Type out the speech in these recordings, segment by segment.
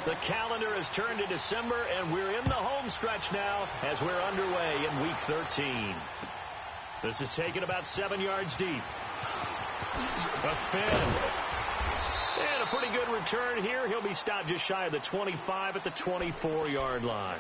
The calendar has turned to December, and we're in the home stretch now as we're underway in Week 13. This is taken about 7 yards deep. A spin. And a pretty good return here. He'll be stopped just shy of the 25 at the 24-yard line.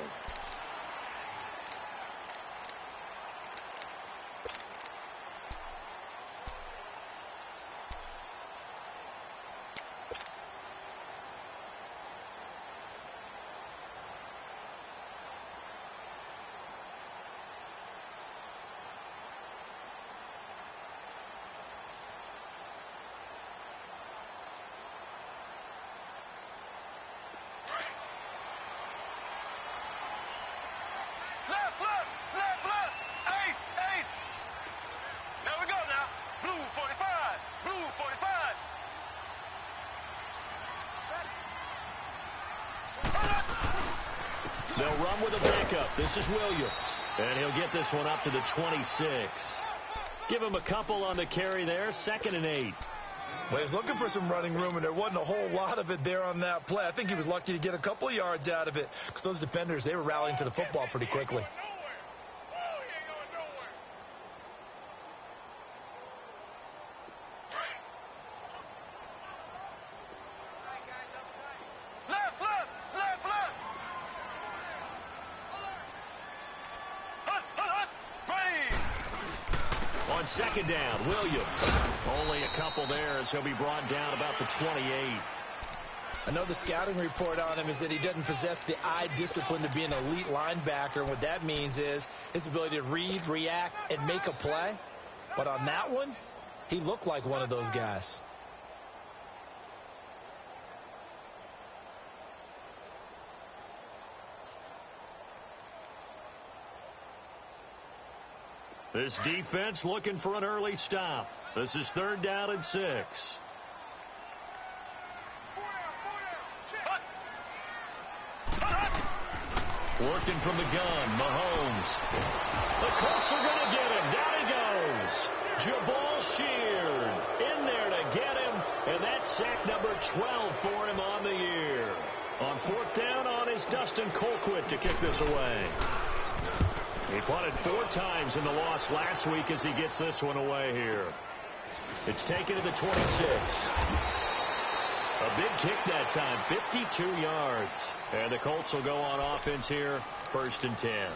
They'll run with a backup. This is Williams. And he'll get this one up to the 26. Give him a couple on the carry there. 2nd and 8. Well, he was looking for some running room, and there wasn't a whole lot of it there on that play. I think he was lucky to get a couple of yards out of it because those defenders, they were rallying to the football pretty quickly. On 2nd down, Williams. Only a couple there as he'll be brought down about the 28. I know the scouting report on him is that he doesn't possess the eye discipline to be an elite linebacker. And what that means is his ability to read, react, and make a play. But on that one, he looked like one of those guys. This defense looking for an early stop. This is 3rd down and 6. Working from the gun, Mahomes. The Colts are going to get him. Down he goes. Jabal Sheard in there to get him, and that's sack number 12 for him on the year. On 4th down on is Dustin Colquitt to kick this away. He punted 4 times in the loss last week as he gets this one away here. It's taken to the 26. A big kick that time, 52 yards. And the Colts will go on offense here, 1st and 10.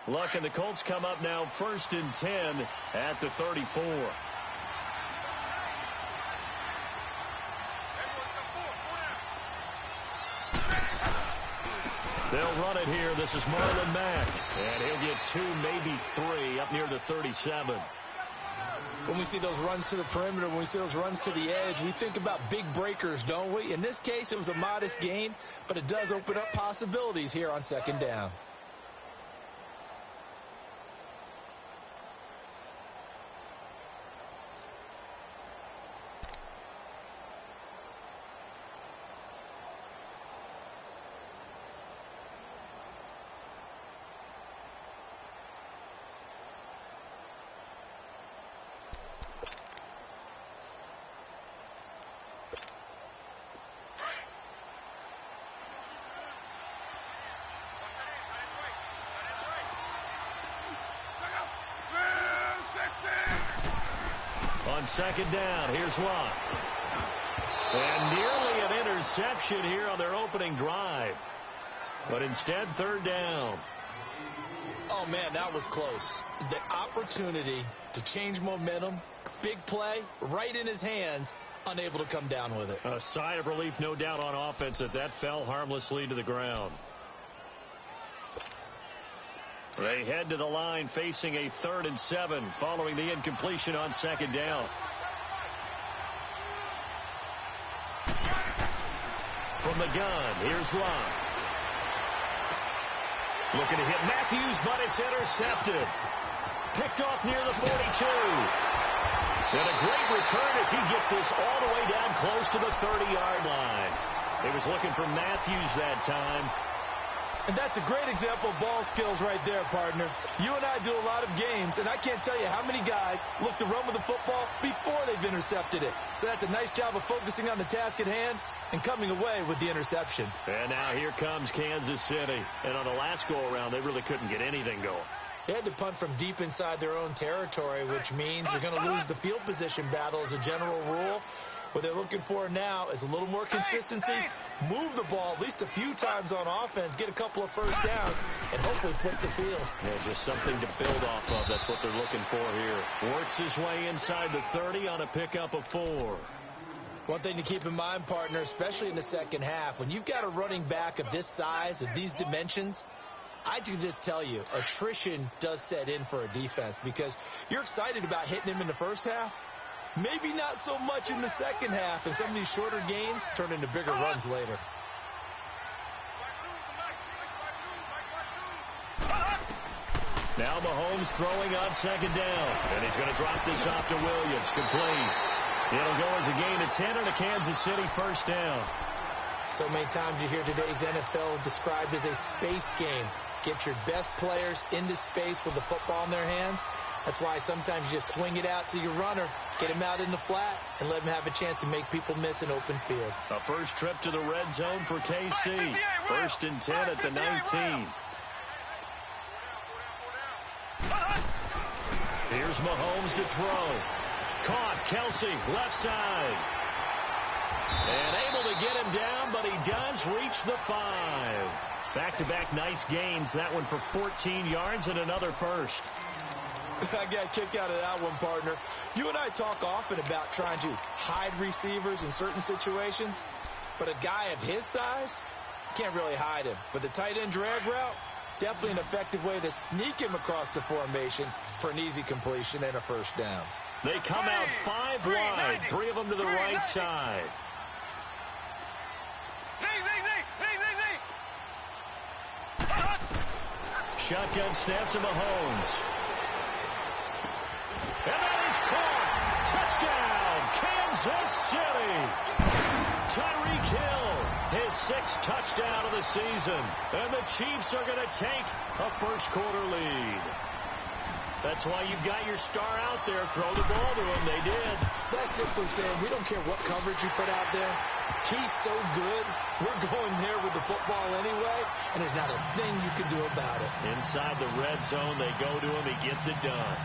Luck and the Colts come up now 1st and 10 at the 34. They'll run it here. This is Marlon Mack. And he'll get 2, maybe 3 up near the 37. When we see those runs to the perimeter, when we see those runs to the edge, we think about big breakers, don't we? In this case, it was a modest gain, but it does open up possibilities here on 2nd down. On 2nd down, here's Locke. And nearly an interception here on their opening drive. But instead, 3rd down. Oh, man, that was close. The opportunity to change momentum, big play, right in his hands, unable to come down with it. A sigh of relief, no doubt, on offense that fell harmlessly to the ground. They head to the line facing a 3rd and 7 following the incompletion on 2nd down. From the gun, here's Locke. Looking to hit Matthews, but it's intercepted. Picked off near the 42. And a great return as he gets this all the way down close to the 30-yard line. He was looking for Matthews that time. And that's a great example of ball skills right there, partner. You and I do a lot of games, and I can't tell you how many guys look to run with the football before they've intercepted it. So that's a nice job of focusing on the task at hand and coming away with the interception. And now here comes Kansas City. And on the last go-around, they really couldn't get anything going. They had to punt from deep inside their own territory, which means you're going to lose the field position battle as a general rule. What they're looking for now is a little more consistency, move the ball at least a few times on offense, get a couple of first downs, and hopefully flip the field. Yeah, just something to build off of. That's what they're looking for here. Works his way inside the 30 on a pickup of 4. One thing to keep in mind, partner, especially in the second half, when you've got a running back of this size, of these dimensions, I can just tell you, attrition does set in for a defense because you're excited about hitting him in the first half. Maybe not so much in the second half, and some of these shorter gains turn into bigger runs later. Now Mahomes throwing on second down, and he's going to drop this off to Williams. Complete. It'll go as a gain of 10 and a Kansas City first down. So many times you hear today's NFL described as a space game. Get your best players into space with the football in their hands. That's why sometimes you just swing it out to your runner, get him out in the flat, and let him have a chance to make people miss an open field. A first trip to the red zone for KC. First and 10 at the 19. Here's Mahomes to throw. Caught. Kelsey, left side. And able to get him down, but he does reach the 5. Back-to-back nice gains. That one for 14 yards and another first. I got a kick out of that one, partner. You and I talk often about trying to hide receivers in certain situations, but a guy of his size, can't really hide him. But the tight end drag route, definitely an effective way to sneak him across the formation for an easy completion and a first down. They come out 5 wide, 3 of them to the right side. Shotgun snap to Mahomes. And that is caught. Touchdown, Kansas City. Tyreek Hill, his 6th touchdown of the season. And the Chiefs are going to take a first-quarter lead. That's why you've got your star out there. Throw the ball to him. They did. That's simply saying we don't care what coverage you put out there. He's so good. We're going there with the football anyway, and there's not a thing you can do about it. Inside the red zone, they go to him. He gets it done.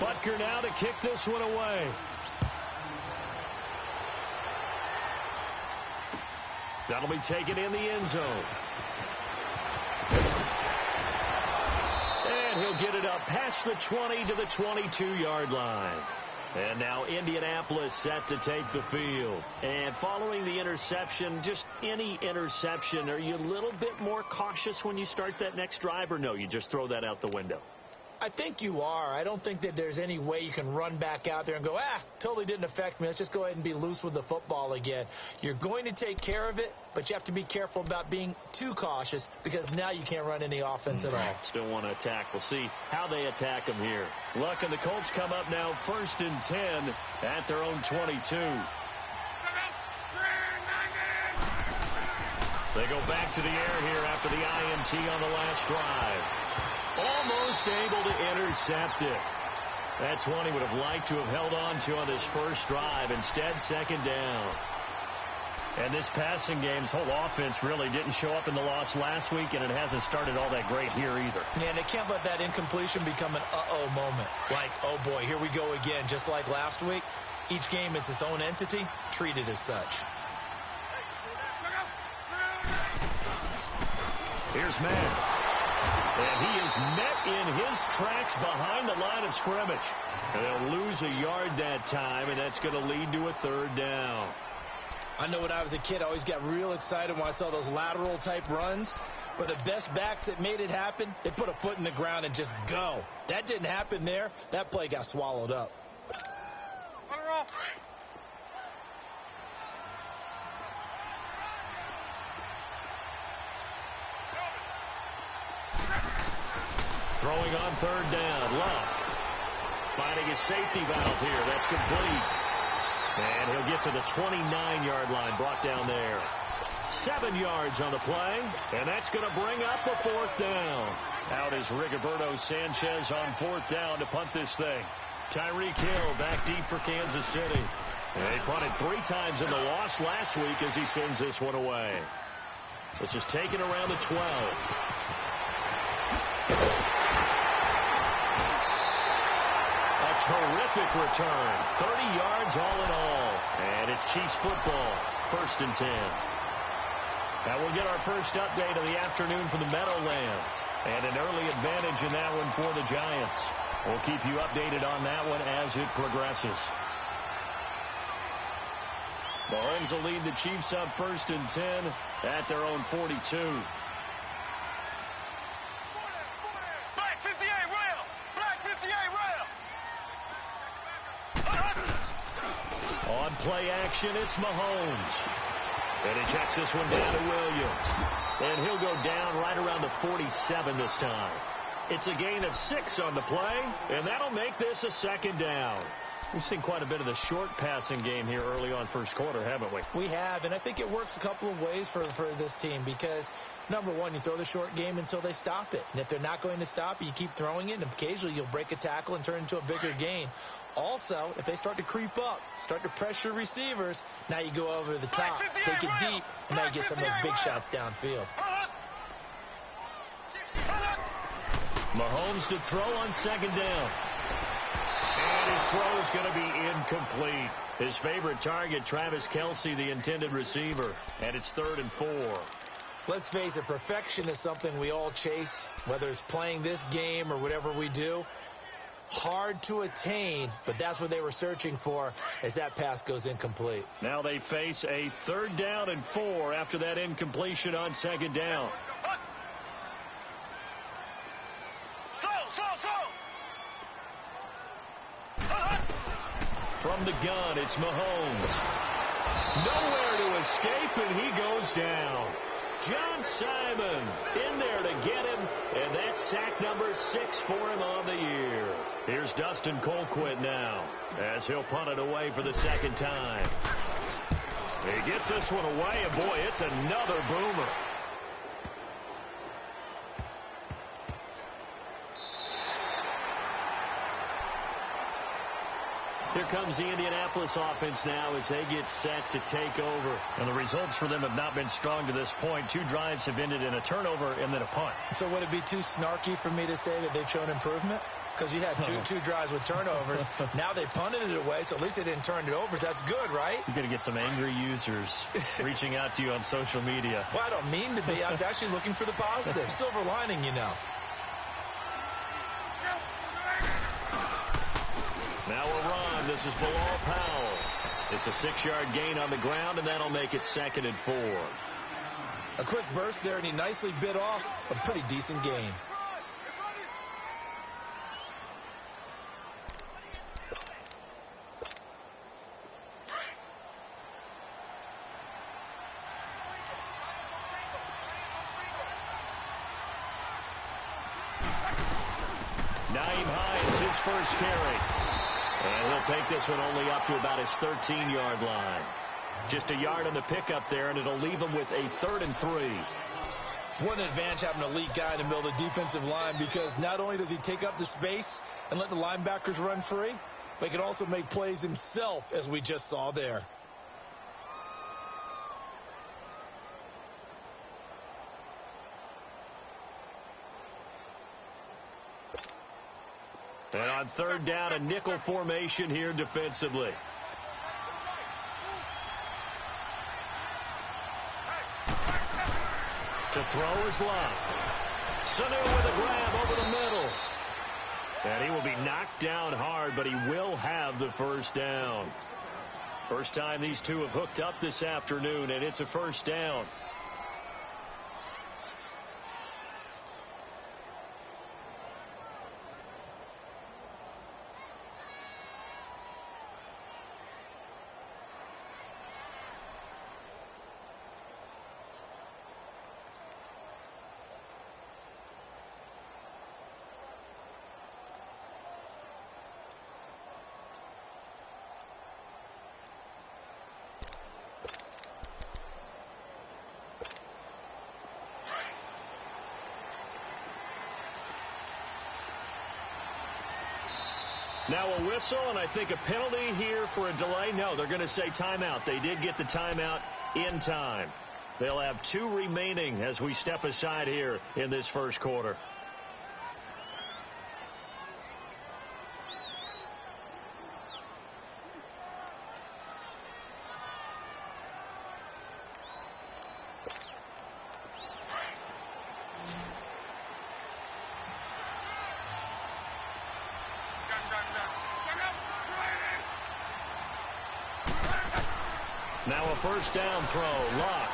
Butker now to kick this one away. That'll be taken in the end zone. And he'll get it up past the 20 to the 22-yard line. And now Indianapolis set to take the field. And following the interception, just any interception, are you a little bit more cautious when you start that next drive, or no, you just throw that out the window? I think you are. I don't think that there's any way you can run back out there and go, totally didn't affect me. Let's just go ahead and be loose with the football again. You're going to take care of it, but you have to be careful about being too cautious because now you can't run any offense at all. Still want to attack. We'll see how they attack them here. Luck and the Colts come up now first and 10 at their own 22. They go back to the air here after the INT on the last drive. Almost able to intercept it. That's one he would have liked to have held on to on this first drive. Instead, second down. And this passing game's whole offense really didn't show up in the loss last week, and it hasn't started all that great here either. Yeah, and they can't let that incompletion become an uh-oh moment. Like, oh boy, here we go again. Just like last week, each game is its own entity, treated as such. Here's Matt. And he is met in his tracks behind the line of scrimmage. And they'll lose a yard that time, and that's going to lead to a third down. I know when I was a kid, I always got real excited when I saw those lateral-type runs. But the best backs that made it happen, they put a foot in the ground and just go. That didn't happen there. That play got swallowed up. Throwing on third down. Love finding his safety valve here. That's complete. And he'll get to the 29-yard line, brought down there. 7 yards on the play, and that's going to bring up a fourth down. Out is Rigoberto Sanchez on fourth down to punt this thing. Tyreek Hill back deep for Kansas City. They punted 3 times in the loss last week as he sends this one away. This is taken around the 12. Terrific return. 30 yards all in all. And it's Chiefs football. 1st and 10. Now we'll get our first update of the afternoon from the Meadowlands. And an early advantage in that one for the Giants. We'll keep you updated on that one as it progresses. Mahomes will lead the Chiefs up 1st and 10 at their own 42. On play action, it's Mahomes. And he checks this one down to Williams. And he'll go down right around the 47 this time. It's a gain of 6 on the play, and that'll make this a 2nd down. We've seen quite a bit of the short passing game here early on first quarter, haven't we? We have, and I think it works a couple of ways for this team because, number one, you throw the short game until they stop it. And if they're not going to stop it, you keep throwing it, and occasionally you'll break a tackle and turn it into a bigger gain. Also, if they start to creep up, start to pressure receivers, now you go over the top, take it deep, and now you get some of those big shots downfield. Mahomes to throw on 2nd down. And his throw is going to be incomplete. His favorite target, Travis Kelce, the intended receiver. And it's 3rd and 4. Let's face it, perfection is something we all chase, whether it's playing this game or whatever we do. Hard to attain, but that's what they were searching for as that pass goes incomplete. Now they face a 3rd down and 4 after that incompletion on 2nd down. From the gun, it's Mahomes. Nowhere to escape, and he goes down. John Simon in there to get him, and that's sack number 6 for him on the year. Here's Dustin Colquitt now as he'll punt it away for the 2nd time. He gets this one away, and boy, it's another boomer. Here comes the Indianapolis offense now as they get set to take over. And the results for them have not been strong to this point. 2 drives have ended in a turnover and then a punt. So would it be too snarky for me to say that they've shown improvement? Because you had two drives with turnovers. Now they punted it away, so at least they didn't turn it over. So that's good, right? You're going to get some angry users reaching out to you on social media. Well, I don't mean to be. I was actually looking for the positive. Silver lining, you know. Now a run. This is Bilal Powell. It's a 6-yard gain on the ground, and that'll make it 2nd and 4. A quick burst there, and he nicely bit off a pretty decent gain. Naeem Hines, his first carry. And he'll take this one only up to about his 13-yard line. Just a yard on the pickup there, and it'll leave him with a 3rd and 3. What an advantage having an elite guy in the middle of the defensive line, because not only does he take up the space and let the linebackers run free, but he can also make plays himself, as we just saw there. And on 3rd down, a nickel formation here defensively. To throw is Love. Sanu with a grab over the middle. And he will be knocked down hard, but he will have the 1st down. First time these two have hooked up this afternoon, and it's a 1st down. Now a whistle, and I think a penalty here for a delay. No, they're going to say timeout. They did get the timeout in time. They'll have 2 remaining as we step aside here in this first quarter. Now a first down throw. Luck.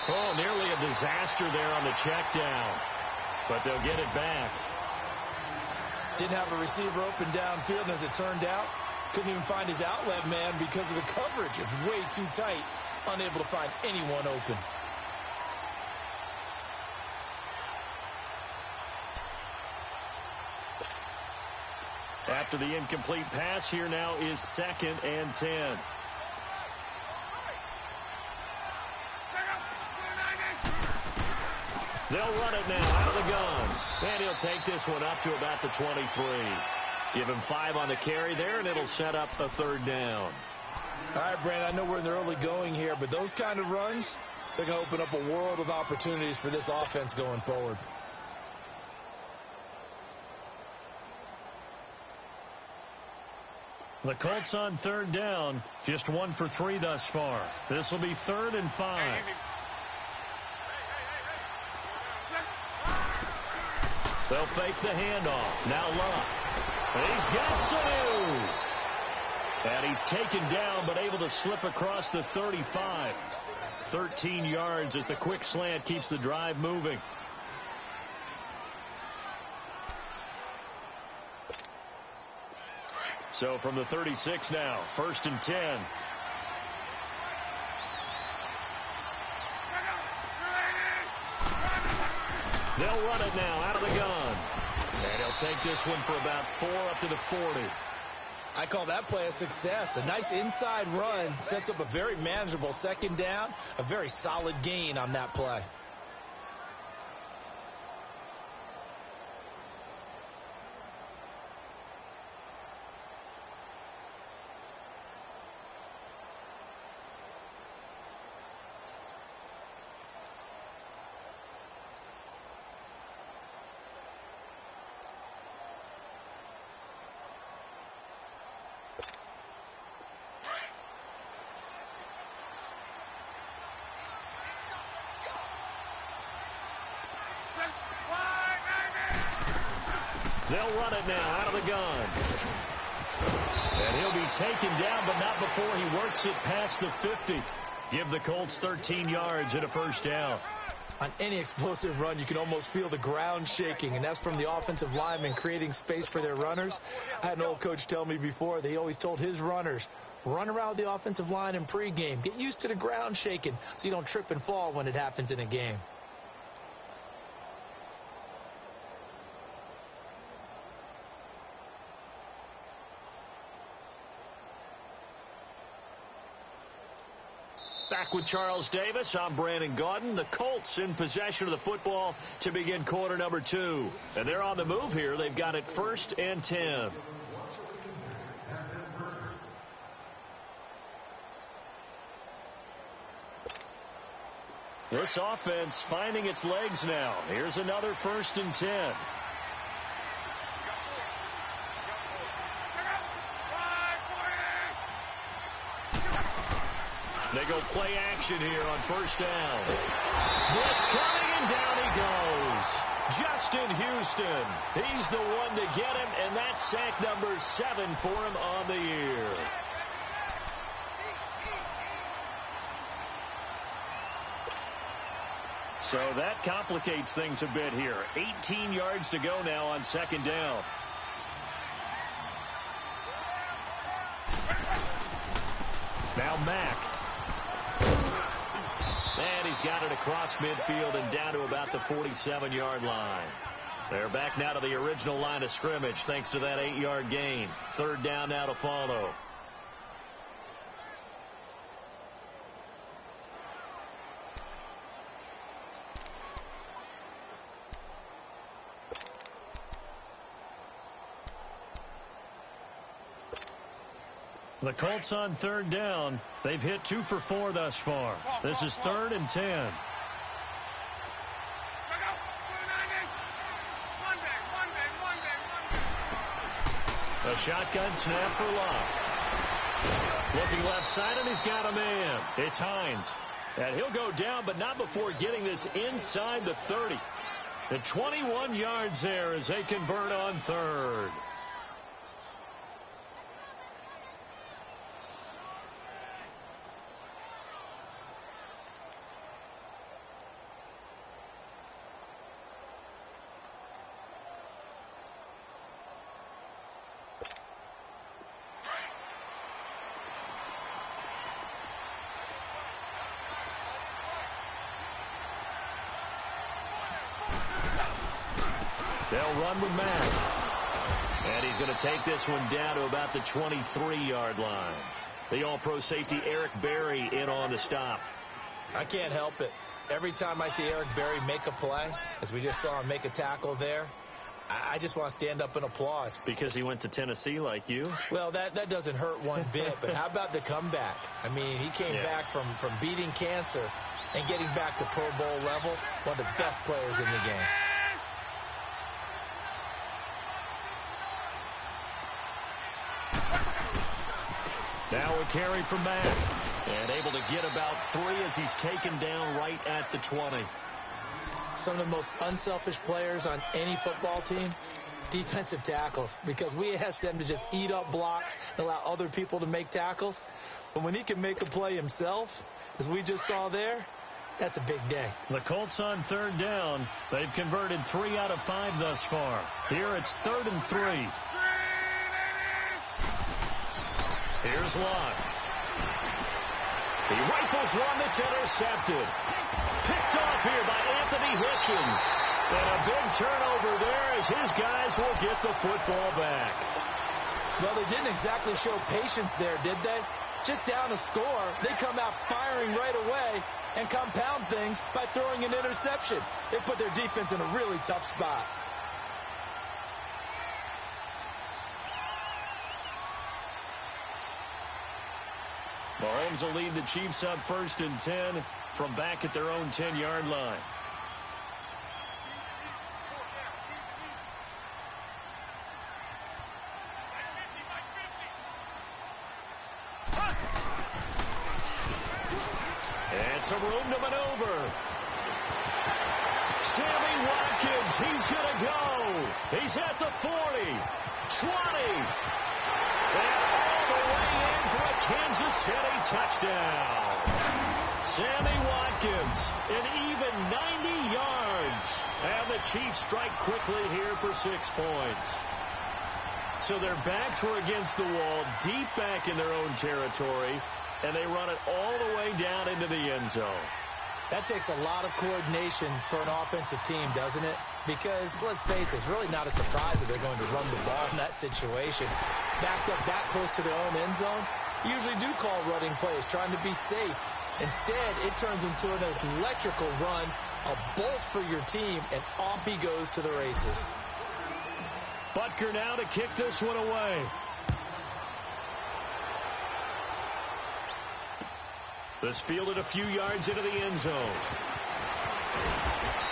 Oh, nearly a disaster there on the check down. But they'll get it back. Didn't have a receiver open downfield, and as it turned out, couldn't even find his outlet man because of the coverage. It's way too tight. Unable to find anyone open. After the incomplete pass, here now is 2nd and 10. They'll run it now out of the gun. And he'll take this one up to about the 23. Give him 5 on the carry there, and it'll set up a 3rd down. All right, Brandon, I know we're in the early going here, but those kind of runs, they're going to open up a world of opportunities for this offense going forward. The Colts on 3rd down, just 1 for 3 thus far. This will be 3rd and 5. They'll fake the handoff. Now Luck. And he's got Sanu. And he's taken down but able to slip across the 35. 13 yards as the quick slant keeps the drive moving. So from the 36 now, 1st and 10. They'll run it now out of the gun. And he'll take this one for about 4 up to the 40. I call that play a success. A nice inside run sets up a very manageable 2nd down. A very solid gain on that play. They'll run it now out of the gun. And he'll be taken down, but not before he works it past the 50. Give the Colts 13 yards and a 1st down. On any explosive run, you can almost feel the ground shaking, and that's from the offensive linemen creating space for their runners. I had an old coach tell me before that he always told his runners, run around the offensive line in pregame. Get used to the ground shaking so you don't trip and fall when it happens in a game. Back with Charles Davis, I'm Brandon Gaudin. The Colts in possession of the football to begin quarter number 2. And they're on the move here. They've got it 1st and 10. This offense finding its legs now. Here's another 1st and 10. They go play action here on 1st down. Blitz coming, and down he goes. Justin Houston. He's the one to get him, and that's sack number 7 for him on the year. So that complicates things a bit here. 18 yards to go now on 2nd down. Now Mack. And he's got it across midfield and down to about the 47-yard line. They're back now to the original line of scrimmage thanks to that 8-yard gain. 3rd down now to follow. The Colts on third down. They've hit 2 for 4 thus far. This is 3rd and 10. A shotgun snap for Locke. Looking left side, and he's got a man. It's Hines. And he'll go down, but not before getting this inside the 30. The 21 yards there as they convert on third. They'll run with Mack. And he's going to take this one down to about the 23-yard line. The all-pro safety Eric Berry in on the stop. I can't help it. Every time I see Eric Berry make a play, as we just saw him make a tackle there, I just want to stand up and applaud. Because he went to Tennessee like you? Well, that doesn't hurt one bit, but how about the comeback? I mean, he came back from beating cancer and getting back to Pro Bowl level, one of the best players in the game. Now a carry from Mack. And able to get about 3 as he's taken down right at the 20. Some of the most unselfish players on any football team, defensive tackles, because we ask them to just eat up blocks and allow other people to make tackles. But when he can make a play himself, as we just saw there, that's a big day. The Colts on third down. They've converted 3 out of 5 thus far. Here it's 3rd and 3. Here's Locke. He rifles one that's intercepted. Picked off here by Anthony Hitchens. And a big turnover there as his guys will get the football back. Well, they didn't exactly show patience there, did they? Just down a score, they come out firing right away and compound things by throwing an interception. They put their defense in a really tough spot. Mahomes will lead the Chiefs up 1st and 10 from back at their own 10-yard line. And some room to maneuver. Sammy Watkins, he's going to go. He's at the 40, 20. And all the way in for a Kansas City touchdown. Sammy Watkins, an even 90 yards. And the Chiefs strike quickly here for 6 points. So their backs were against the wall, deep back in their own territory, and they run it all the way down into the end zone. That takes a lot of coordination for an offensive team, doesn't it? Because, let's face it, it's really not a surprise that they're going to run the ball in that situation. Backed up that close to their own end zone, usually do call running plays, trying to be safe. Instead, it turns into an electrical run, a bolt for your team, and off he goes to the races. Butker now to kick this one away. This fielded a few yards into the end zone.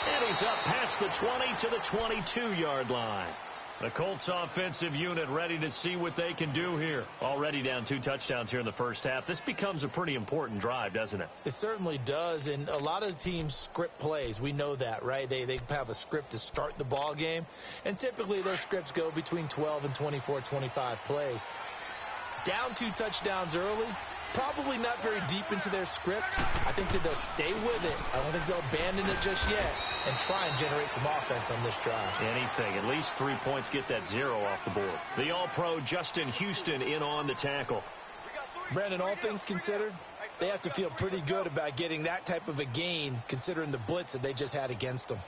And he's up past the 20 to the 22-yard line. The Colts offensive unit ready to see what they can do here. Already down 2 touchdowns here in the first half. This becomes a pretty important drive, doesn't it? It certainly does, and a lot of teams script plays. We know that, right? They have a script to start the ball game, and typically those scripts go between 12 and 24, 25 plays. Down 2 touchdowns early, probably not very deep into their script. I think that they'll stay with it. I don't think they'll abandon it just yet and try and generate some offense on this drive. Anything. At least 3 points, get that 0 off the board. The All-Pro Justin Houston in on the tackle. Brandon, all things considered, they have to feel pretty good about getting that type of a gain considering the blitz that they just had against them.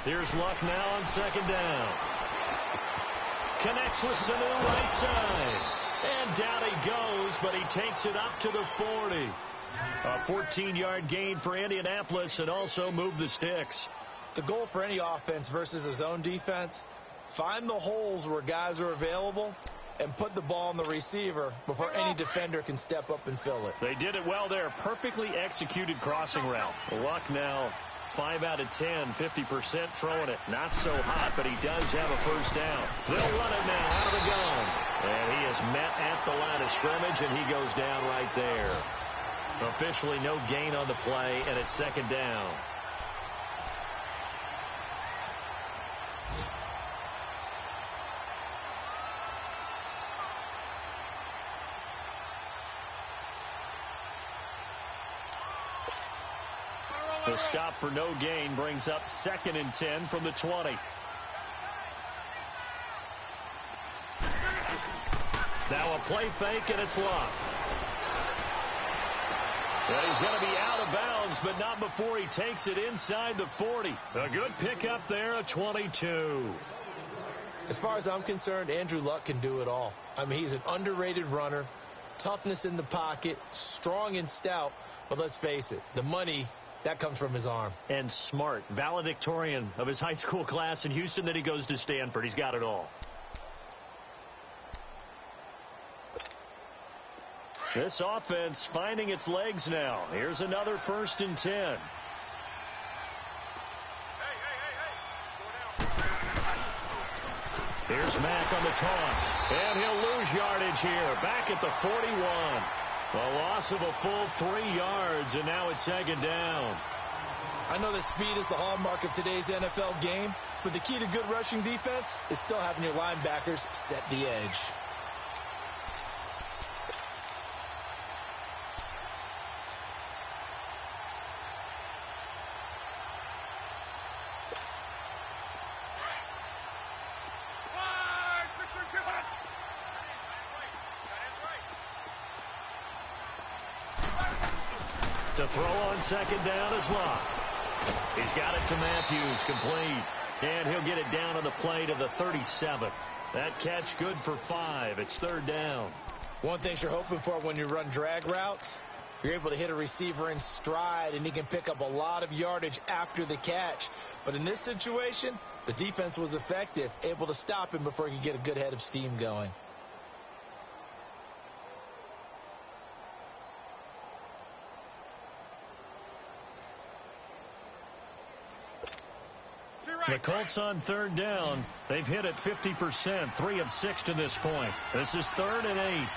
Here's Luck now on second down. Connects with Sanu right side. And down he goes, but he takes it up to the 40. A 14-yard gain for Indianapolis and also move the sticks. The goal for any offense versus a zone defense, find the holes where guys are available and put the ball on the receiver before any defender can step up and fill it. They did it well there. Perfectly executed crossing route. Luck now 5 out of 10, 50% throwing it. Not so hot, but he does have a first down. They'll run it now out of the gun. And he is met at the line of scrimmage, and he goes down right there. Officially no gain on the play, and it's second down. The stop for no gain brings up 2nd and 10 from the 20. Now a play fake, and it's Luck. And he's going to be out of bounds, but not before he takes it inside the 40. A good pickup there, a 22. As far as I'm concerned, Andrew Luck can do it all. I mean, he's an underrated runner, toughness in the pocket, strong and stout, but let's face it, the money, that comes from his arm. And smart, valedictorian of his high school class in Houston, then he goes to Stanford. He's got it all. This offense finding its legs now. Here's another 1st and 10. Here's Mack on the toss. And he'll lose yardage here. Back at the 41. A loss of a full 3 yards, and now it's 2nd down. I know that speed is the hallmark of today's NFL game, but the key to good rushing defense is still having your linebackers set the edge. To throw on 2nd down is Luck. He's got it to Matthews, complete. And he'll get it down on the play to the 37. That catch good for 5. It's 3rd down. One thing you're hoping for when you run drag routes, you're able to hit a receiver in stride, and he can pick up a lot of yardage after the catch. But in this situation, the defense was effective, able to stop him before he could get a good head of steam going. The Colts on 3rd down. They've hit it 50%, 3 of 6 to this point. This is 3rd and 8.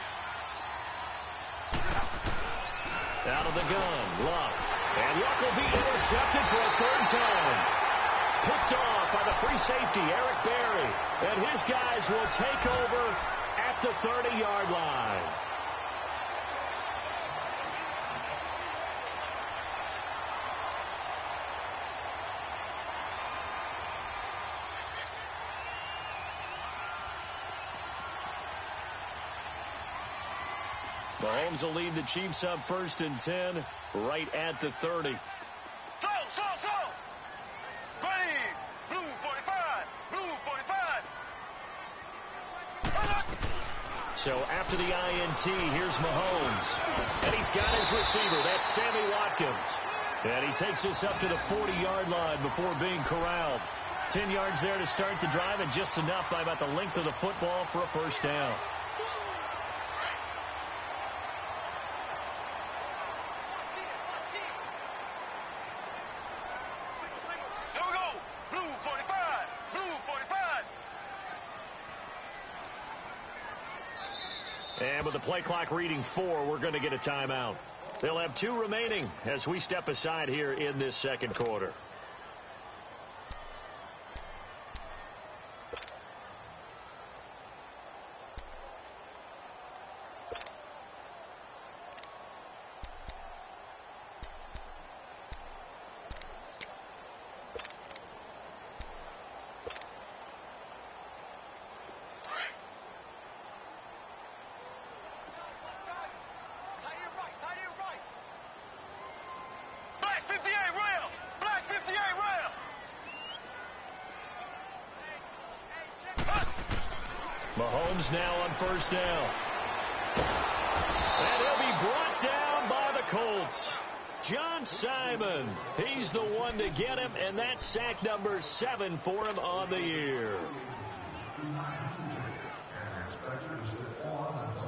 Out of the gun, Luck. And Luck will be intercepted for a 3rd time. Picked off by the free safety, Eric Berry. And his guys will take over at the 30-yard line. Mahomes will lead the Chiefs up 1st and 10 right at the 30. Green, blue 45, blue 45. So after the INT, here's Mahomes. And he's got his receiver. That's Sammy Watkins. And he takes this up to the 40-yard line before being corralled. 10 yards there to start the drive, and just enough by about the length of the football for a 1st down. And with the play clock reading 4, we're going to get a timeout. They'll have 2 remaining as we step aside here in this 2nd quarter. Mahomes now on first down. And he'll be brought down by the Colts. John Simon, he's the one to get him, and that's sack number 7 for him on the year.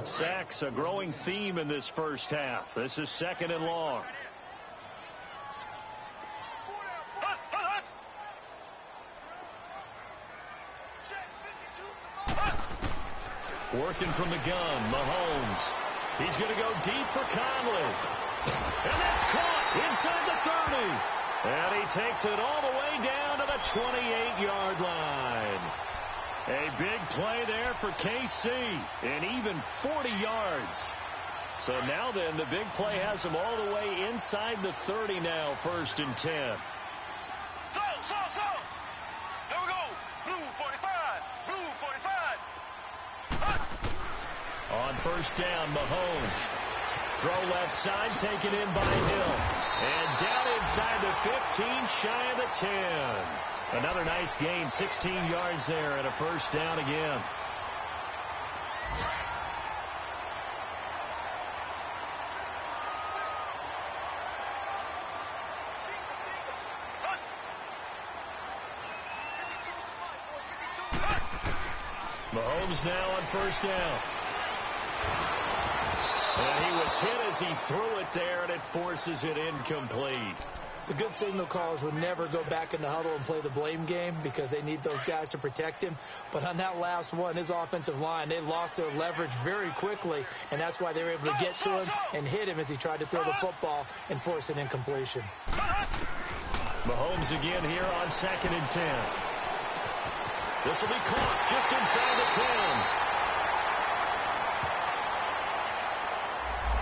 Sacks, a growing theme in this first half. This is 2nd and long. Working from the gun, Mahomes. He's going to go deep for Conley. And that's caught inside the 30. And he takes it all the way down to the 28-yard line. A big play there for KC, and even 40 yards. So now then, the big play has him all the way inside the 30 now, 1st and 10. So. There we go. Blue 45. Blue 45. On first down, Mahomes. Throw left side, taken in by Hill. And down inside the 15, shy of the 10. Another nice gain, 16 yards there, and a first down again. Mahomes now on first down. And he was hit as he threw it there, and it forces it incomplete. The good signal callers would never go back in the huddle and play the blame game because they need those guys to protect him. But on that last one, his offensive line, they lost their leverage very quickly, and that's why they were able to get to him and hit him as he tried to throw the football and force an incompletion. Mahomes again here on 2nd and 10. This will be caught just inside the 10.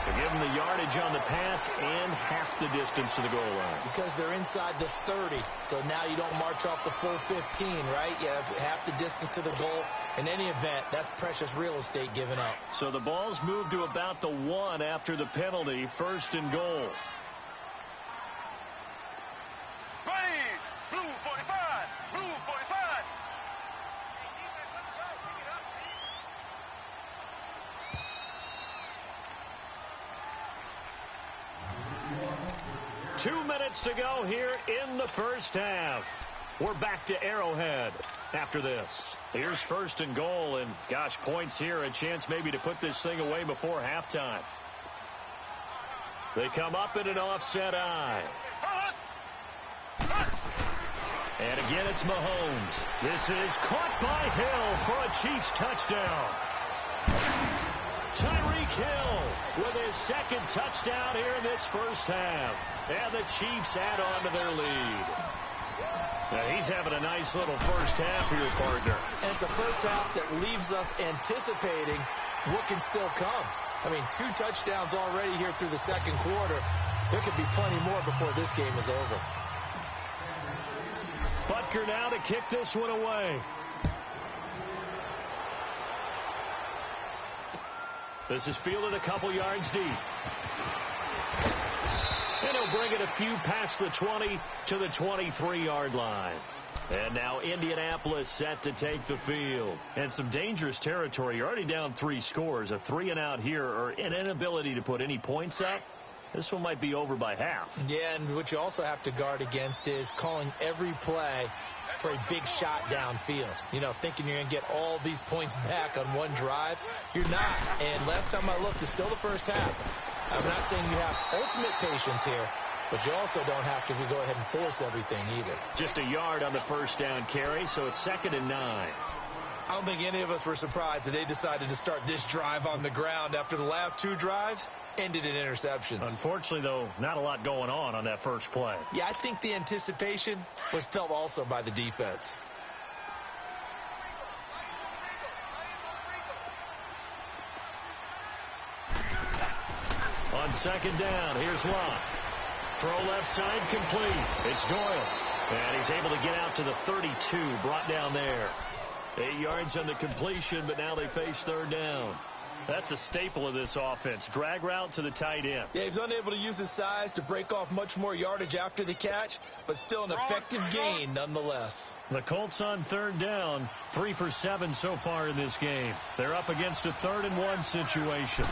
To give them the yardage on the pass and half the distance to the goal line. Because they're inside the 30, so now you don't march off the full 15, right? You have half the distance to the goal. In any event, that's precious real estate given up. So the ball's moved to about the 1 after the penalty, 1st and goal. Green. Blue 45. Blue 45. 2 minutes to go here in the first half. We're back to Arrowhead after this. Here's 1st and goal, and gosh, points here, a chance maybe to put this thing away before halftime. They come up in an offset eye. And again, it's Mahomes. This is caught by Hill for a Chiefs touchdown. Tyreek Hill with his 2nd touchdown here in this first half. And the Chiefs add on to their lead. Now he's having a nice little first half here, partner. And it's a first half that leaves us anticipating what can still come. I mean, 2 touchdowns already here through the 2nd quarter. There could be plenty more before this game is over. Butker now to kick this one away. This is fielded a couple yards deep. And he'll bring it a few past the 20 to the 23-yard line. And now Indianapolis set to take the field. And some dangerous territory. You're already down 3 scores. A 3-and-out here, or an inability to put any points up. This one might be over by half. Yeah, and what you also have to guard against is calling every play for a big shot downfield. You know, thinking you're going to get all these points back on one drive. You're not. And last time I looked, it's still the first half. I'm not saying you have ultimate patience here, but you also don't have to go ahead and force everything either. Just a yard on the first down carry, so it's 2nd and 9. I don't think any of us were surprised that they decided to start this drive on the ground after the last 2 drives ended in interceptions. Unfortunately, though, not a lot going on that first play. Yeah, I think the anticipation was felt also by the defense. On 2nd down, here's Locke. Throw left side complete. It's Doyle. And he's able to get out to the 32, brought down there. 8 yards on the completion, but now they face 3rd down. That's a staple of this offense. Drag route to the tight end. Yeah, he was unable to use his size to break off much more yardage after the catch, but still an effective gain nonetheless. The Colts on third down, 3 for 7 so far in this game. They're up against a 3rd-and-1 situation.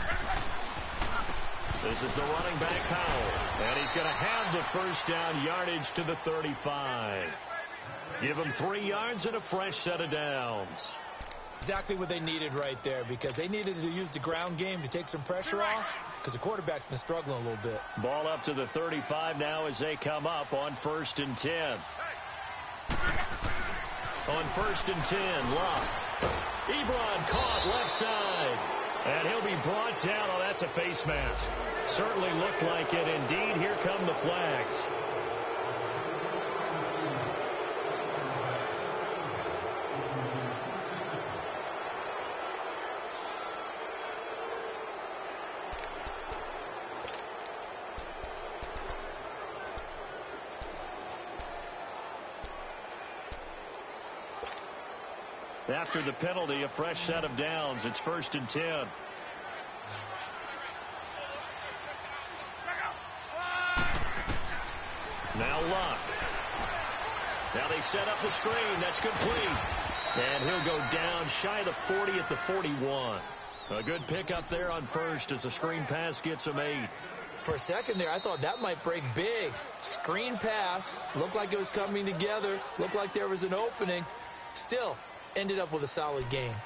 This is the running back, Powell, and he's going to have the first down yardage to the 35. Give him 3 yards and a fresh set of downs. Exactly what they needed right there, because they needed to use the ground game to take some pressure off, because the quarterback's been struggling a little bit. Ball up to the 35 now as they come up on 1st and 10. On 1st and 10, Locke. Ebron caught left side. And he'll be brought down. Oh, that's a face mask. Certainly looked like it. Indeed, here come the flags. After the penalty, a fresh set of downs. It's 1st and 10. Now Locke. Now they set up the screen. That's complete. And he'll go down shy of the 40 at the 41. A good pickup there on first as the screen pass gets him 8. For a second there, I thought that might break big. Screen pass. Looked like it was coming together. Looked like there was an opening. Still ended up with a solid game.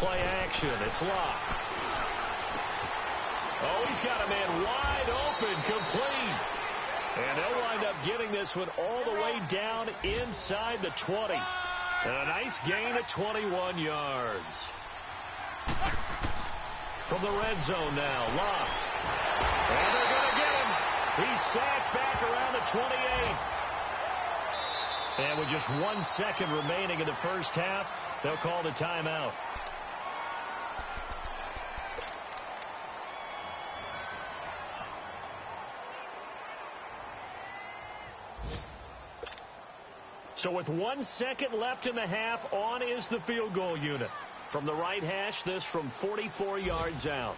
Play action. It's Locke. Oh, he's got a man wide open, complete. And they'll wind up getting this one all the way down inside the 20. And a nice gain of 21 yards. From the red zone now, Locke. And they're going to get him. He's sacked back around the 28. And with just 1 second remaining in the first half, they'll call the timeout. So with 1 second left in the half, on is the field goal unit. From the right hash, this from 44 yards out.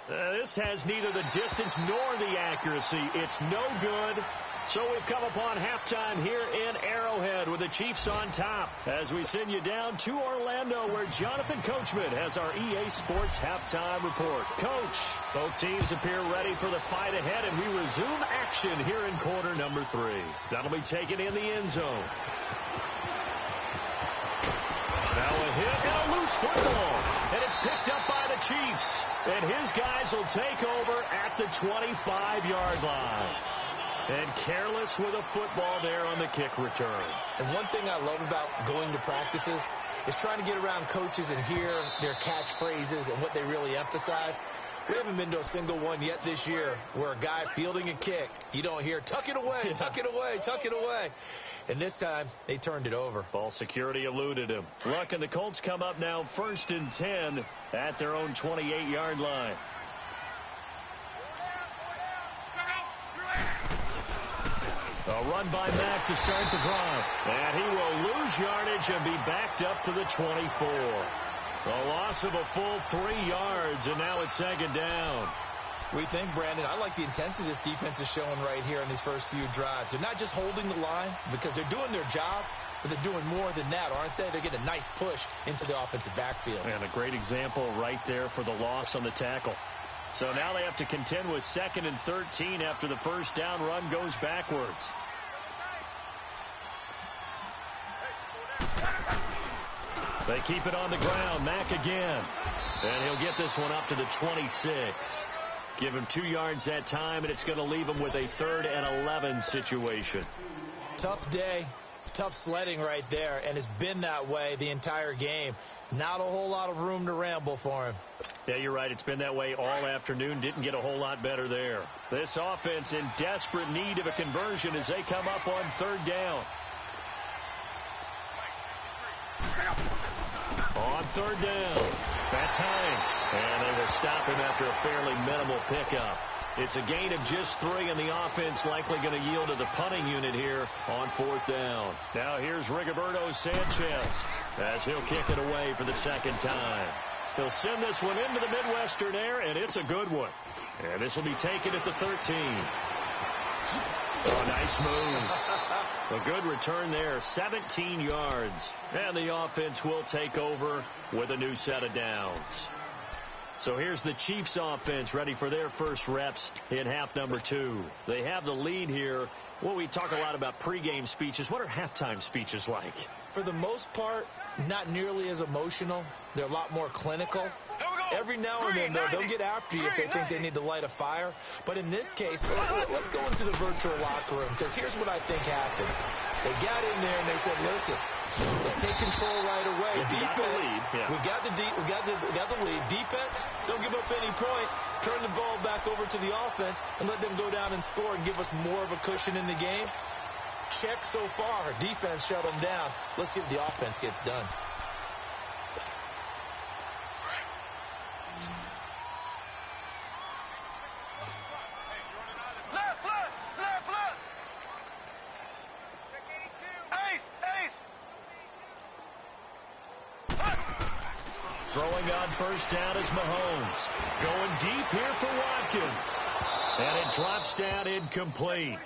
This has neither the distance nor the accuracy. It's no good. So we've come upon halftime here in Arrowhead with the Chiefs on top as we send you down to Orlando where Jonathan Coachman has our EA Sports halftime report. Coach, both teams appear ready for the fight ahead, and we resume action here in quarter number 3. That'll be taken in the end zone. Now a hit and a loose football, and it's picked up by the Chiefs. And his guys will take over at the 25-yard line. And careless with a football there on the kick return. And one thing I love about going to practices is trying to get around coaches and hear their catchphrases and what they really emphasize. We haven't been to a single one yet this year where a guy fielding a kick, you don't hear, tuck it away, tuck it away, tuck it away. And this time, they turned it over. Ball security eluded him. Luck and the Colts come up now 1st and 10 at their own 28-yard line. A run by Mack to start the drive. And he will lose yardage and be backed up to the 24. A loss of a full 3 yards, and now it's second down. We think, Brandon, I like the intensity this defense is showing right here in these first few drives. They're not just holding the line because they're doing their job, but they're doing more than that, aren't they? They're getting a nice push into the offensive backfield. And a great example right there for the loss on the tackle. So now they have to contend with 2nd and 13 after the first down run goes backwards. They keep it on the ground. Mack again. And he'll get this one up to the 26. Give him 2 yards that time, and it's going to leave him with a 3rd and 11 situation. Tough day, tough sledding right there, and it's been that way the entire game. Not a whole lot of room to ramble for him. Yeah, you're right. It's been that way all afternoon. Didn't get a whole lot better there. This offense in desperate need of a conversion as they come up on 3rd down. On 3rd down, that's Hines. And they will stop him after a fairly minimal pickup. It's a gain of just 3, and the offense likely going to yield to the punting unit here on 4th down. Now here's Rigoberto Sanchez as he'll kick it away for the 2nd time. He'll send this one into the Midwestern air, and it's a good one. And this will be taken at the 13. Oh, nice move. A good return there, 17 yards. And the offense will take over with a new set of downs. So here's the Chiefs offense ready for their first reps in half number 2. They have the lead here. Well, we talk a lot about pregame speeches. What are halftime speeches like? For the most part, not nearly as emotional. They're a lot more clinical. Every now and then, though, they'll get after you if they think they need to light a fire. But in this case, let's go into the virtual locker room, because here's what I think happened. They got in there and they said, listen, let's take control right away. Defense, we got the lead. Defense, don't give up any points. Turn the ball back over to the offense and let them go down and score and give us more of a cushion in the game. Check so far. Defense shut them down. Let's see if the offense gets done. Throwing on 1st down is Mahomes. Going deep here for Watkins. And it drops down incomplete.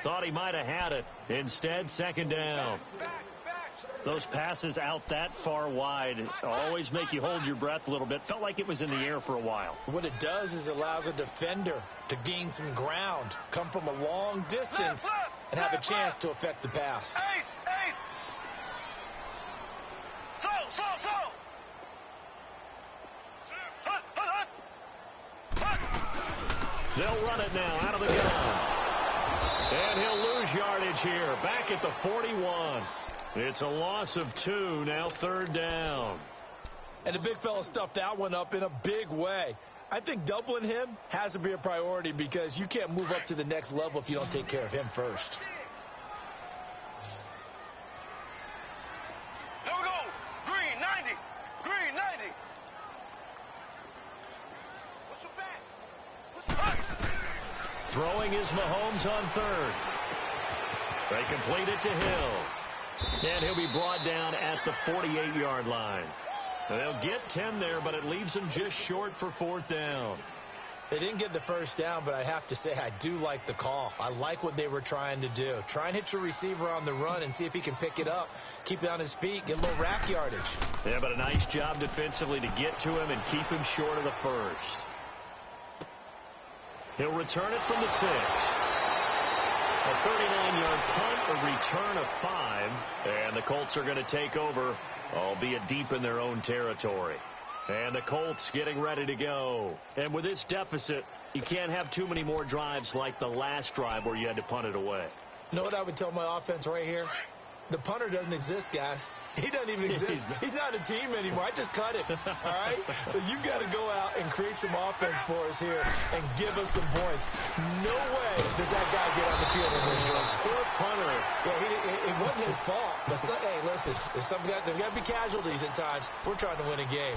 Thought he might have had it. Instead, 2nd down. Those passes out that far wide always make you hold your breath a little bit. Felt like it was in the air for a while. What it does is it allows a defender to gain some ground, come from a long distance, and have a chance to affect the pass. They'll run it now out of the gun. And he'll lose yardage here. Back at the 41. It's a loss of 2. Now 3rd down. And the big fella stuffed that one up in a big way. I think doubling him has to be a priority because you can't move up to the next level if you don't take care of him first. Here we go. Green 90. Green 90. What's your back? Throwing is Mahomes on 3rd. They complete it to Hill. And he'll be brought down at the 48-yard line. They'll get 10 there, but it leaves them just short for 4th down. They didn't get the 1st down, but I have to say I do like the call. I like what they were trying to do. Try and hit your receiver on the run and see if he can pick it up, keep it on his feet, get a little rack yardage. Yeah, but a nice job defensively to get to him and keep him short of the 1st. He'll return it from the 6. A 39-yard punt, a return of 5, and the Colts are going to take over, albeit deep in their own territory. And the Colts getting ready to go. And with this deficit, you can't have too many more drives like the last drive where you had to punt it away. You know what I would tell my offense right here? The punter doesn't exist, guys. He doesn't even exist. He's not a team anymore. I just cut him. All right? So you've got to go out and create some offense for us here and give us some points. No way does that guy get on the field in this run. Poor punter. Yeah, it wasn't his fault. But hey, listen, there's got to be casualties at times. We're trying to win a game.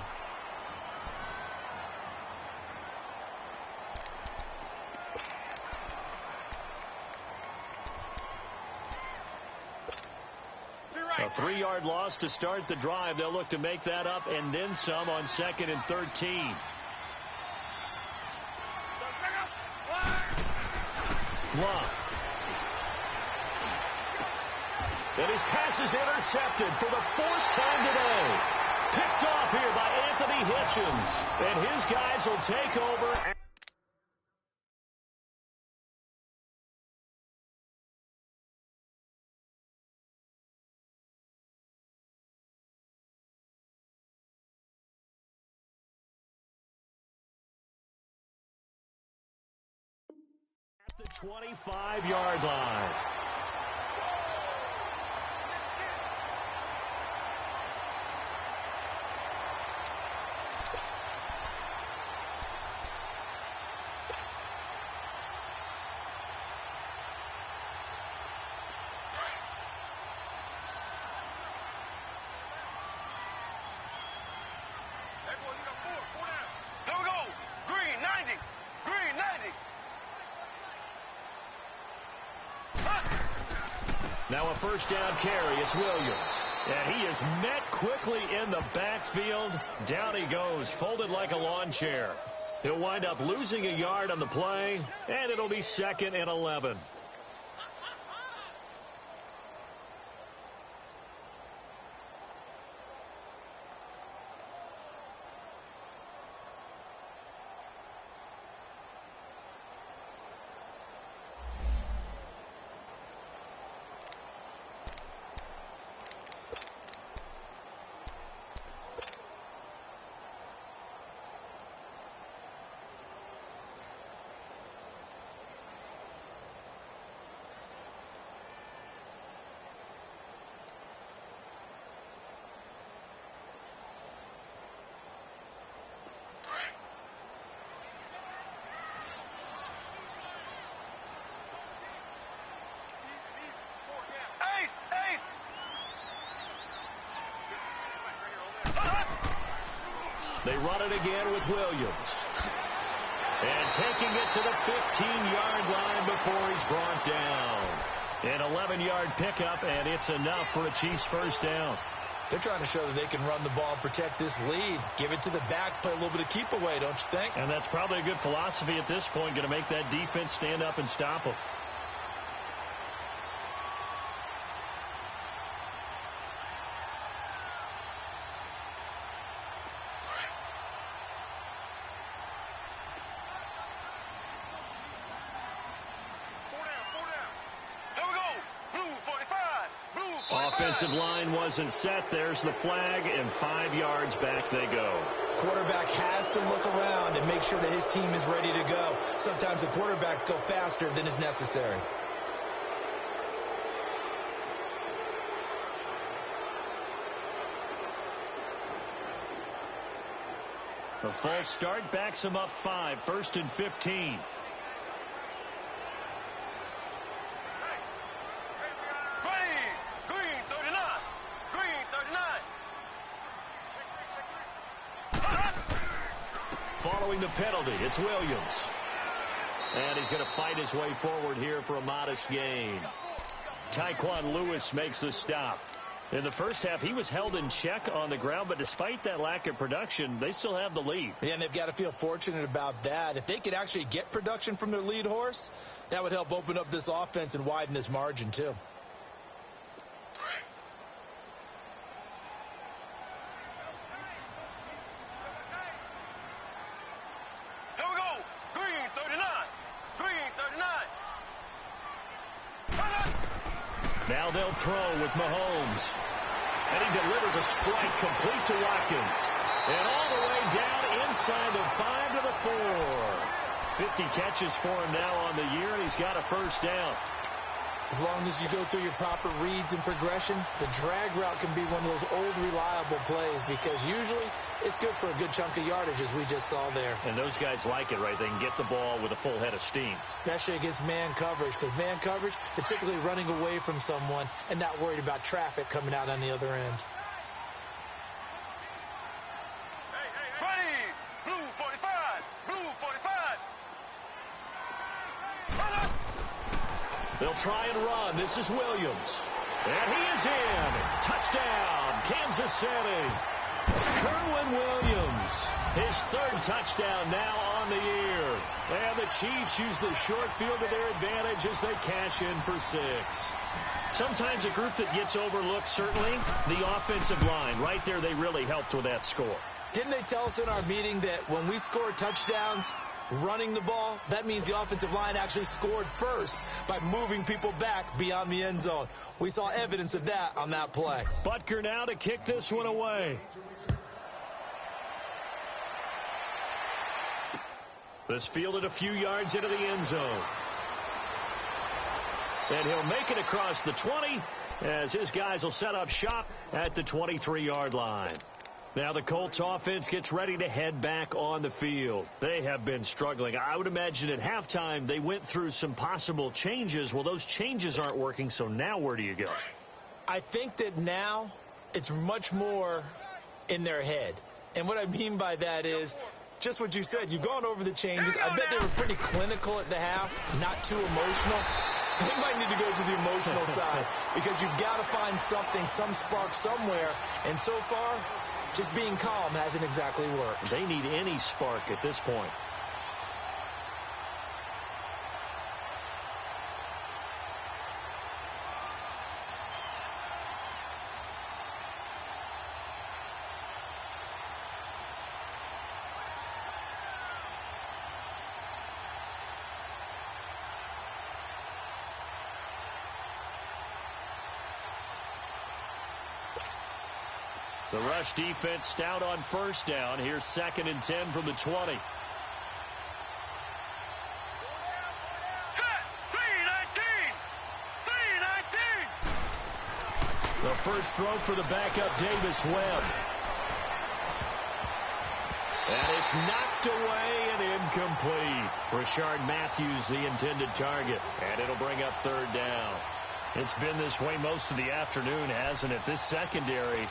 A 3-yard loss to start the drive. They'll look to make that up and then some on 2nd and 13. Love. And his pass is intercepted for the 4th time today. Picked off here by Anthony Hitchens. And his guys will take over. the 25-yard line. Here we go. Green 90. Green 90. Now a first down carry. It's Williams. And he is met quickly in the backfield. Down he goes, folded like a lawn chair. He'll wind up losing a yard on the play, and it'll be 2nd and 11. They run it again with Williams. And taking it to the 15-yard line before he's brought down. An 11-yard pickup, and it's enough for a Chiefs first down. They're trying to show that they can run the ball and protect this lead. Give it to the backs, play a little bit of keep away, don't you think? And that's probably a good philosophy at this point, going to make that defense stand up and stop them. Offensive line wasn't set. There's the flag, and 5 yards back they go. Quarterback has to look around and make sure that his team is ready to go. Sometimes the quarterbacks go faster than is necessary. The false start backs him up 5, 1st and 15. Following the penalty, it's Williams. And he's going to fight his way forward here for a modest gain. Tyquan Lewis makes the stop. In the first half, he was held in check on the ground, but despite that lack of production, they still have the lead. Yeah, and they've got to feel fortunate about that. If they could actually get production from their lead horse, that would help open up this offense and widen this margin, too. Now they'll throw with Mahomes. And he delivers a strike complete to Watkins. And all the way down inside the 5 to the 4. 50 catches for him now on the year, and he's got a first down. As long as you go through your proper reads and progressions, the drag route can be one of those old reliable plays because usually it's good for a good chunk of yardage, as we just saw there. And those guys like it, right? They can get the ball with a full head of steam. Especially against man coverage, because man coverage, they're typically running away from someone and not worried about traffic coming out on the other end. They'll try and run. This is Williams. And he is in. Touchdown, Kansas City. Kerwynn Williams, his 3rd touchdown now on the year. And the Chiefs use the short field to their advantage as they cash in for 6. Sometimes a group that gets overlooked, certainly, the offensive line. Right there, they really helped with that score. Didn't they tell us in our meeting that when we score touchdowns, running the ball, that means the offensive line actually scored first by moving people back beyond the end zone. We saw evidence of that on that play. Butker now to kick this one away. This fielded a few yards into the end zone. And he'll make it across the 20 as his guys will set up shop at the 23-yard line. Now the Colts offense gets ready to head back on the field. They have been struggling. I would imagine at halftime they went through some possible changes. Well, those changes aren't working, so now where do you go? I think that now it's much more in their head. And what I mean by that is just what you said. You've gone over the changes. I bet they were pretty clinical at the half, not too emotional. They might need to go to the emotional side because you've got to find something, some spark somewhere. And so far, just being calm hasn't exactly worked. They need any spark at this point. The rush defense stout on first down. Here's 2nd and 10 from the 20. The first throw for the backup, Davis Webb. And it's knocked away and incomplete. Rashard Matthews, the intended target. And it'll bring up 3rd down. It's been this way most of the afternoon, hasn't it? This secondary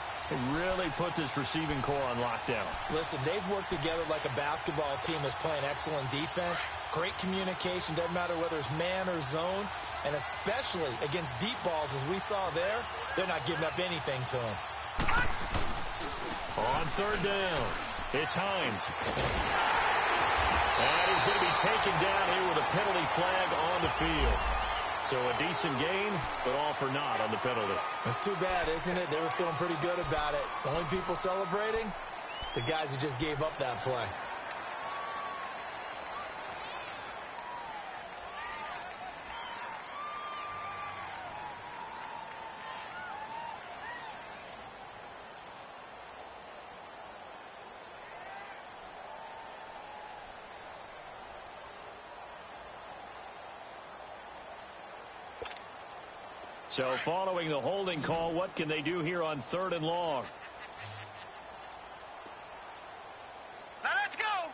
really put this receiving core on lockdown. Listen, they've worked together like a basketball team that's playing excellent defense. Great communication. Doesn't matter whether it's man or zone. And especially against deep balls, as we saw there, they're not giving up anything to them. On 3rd down, it's Hines. And he's going to be taken down here with a penalty flag on the field. So a decent gain, but all for naught on the penalty. That's too bad, isn't it? They were feeling pretty good about it. The only people celebrating, the guys who just gave up that play. So following the holding call, what can they do here on 3rd and long? Now let's go.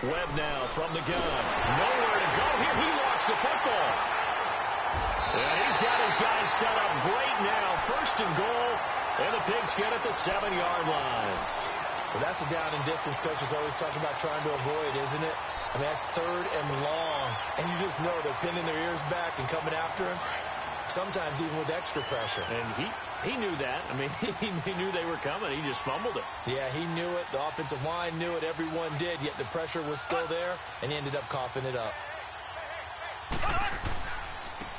Webb now from the gun. Nowhere to go here. He lost the football. And he's got his guys set up great now. 1st and goal. And the Pigs get at the 7-yard line. Well, that's a down and distance coaches always talk about trying to avoid, isn't it? I mean, that's 3rd and long. And you just know they're pinning their ears back and coming after him. Sometimes even with extra pressure. And he knew that. I mean, he knew they were coming. He just fumbled it. Yeah, he knew it. The offensive line knew it. Everyone did. Yet the pressure was still there, and he ended up coughing it up.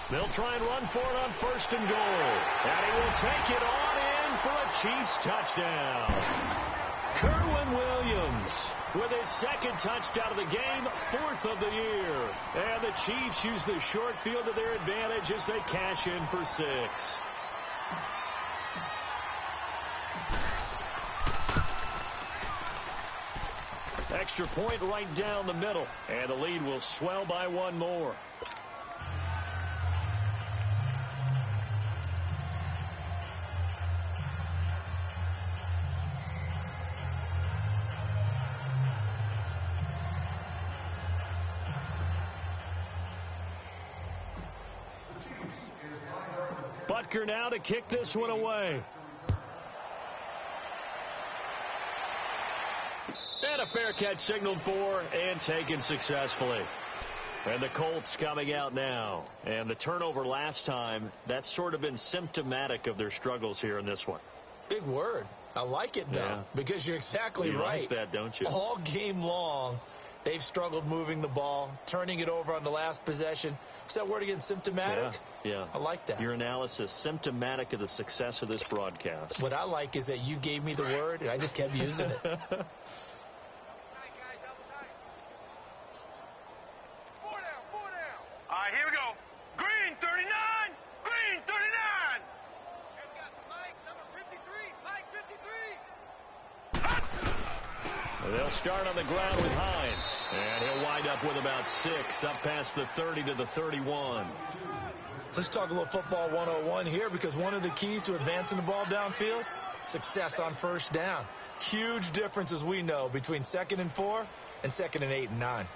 They'll try and run for it on 1st and goal. And he will take it on in for a Chiefs touchdown. Kerwin Williams with his 2nd touchdown of the game, 4th of the year. And the Chiefs use the short field to their advantage as they cash in for 6. Extra point right down the middle. And the lead will swell by 1 more. Butker now to kick this one away. And a fair catch signaled for and taken successfully. And the Colts coming out now. And the turnover last time, that's sort of been symptomatic of their struggles here in this one. Big word. I like it, though, because you're exactly right. You like that, don't you? All game long, they've struggled moving the ball, turning it over on the last possession. Is that word again, symptomatic? Yeah. I like that. Your analysis, symptomatic of the success of this broadcast. What I like is that you gave me the word, and I just kept using it. All right, here we go. Green 39. Green 39. And we got Mike number 53. Mike 53. They'll start on the ground with Hines. And he'll wind up with about 6, up past the 30 to the 31. Let's talk a little football 101 here, because one of the keys to advancing the ball downfield, success on first down. Huge difference, as we know, between 2nd and 4 and 2nd and 8 and 9.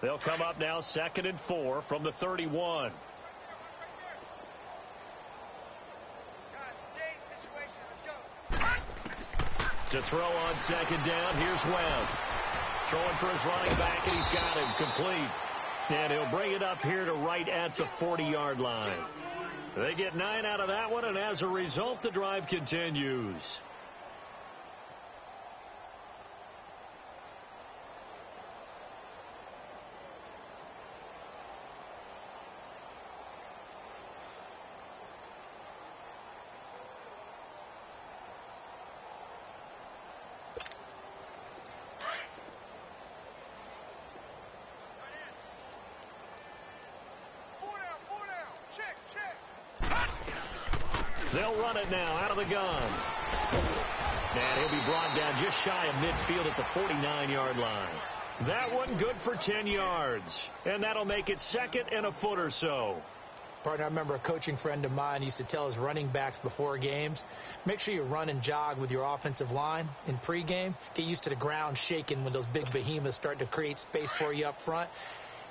They'll come up now 2nd and 4 from the 31. To throw on 2nd down, here's Webb. Throwing for his running back, and he's got him complete. And he'll bring it up here to right at the 40-yard line. They get 9 out of that one, and as a result, the drive continues. They'll run it now out of the gun. And he'll be brought down just shy of midfield at the 49-yard line. That one good for 10 yards. And that'll make it 2nd and a foot or so. Partner, I remember a coaching friend of mine used to tell his running backs before games, make sure you run and jog with your offensive line in pregame. Get used to the ground shaking when those big behemoths start to create space for you up front.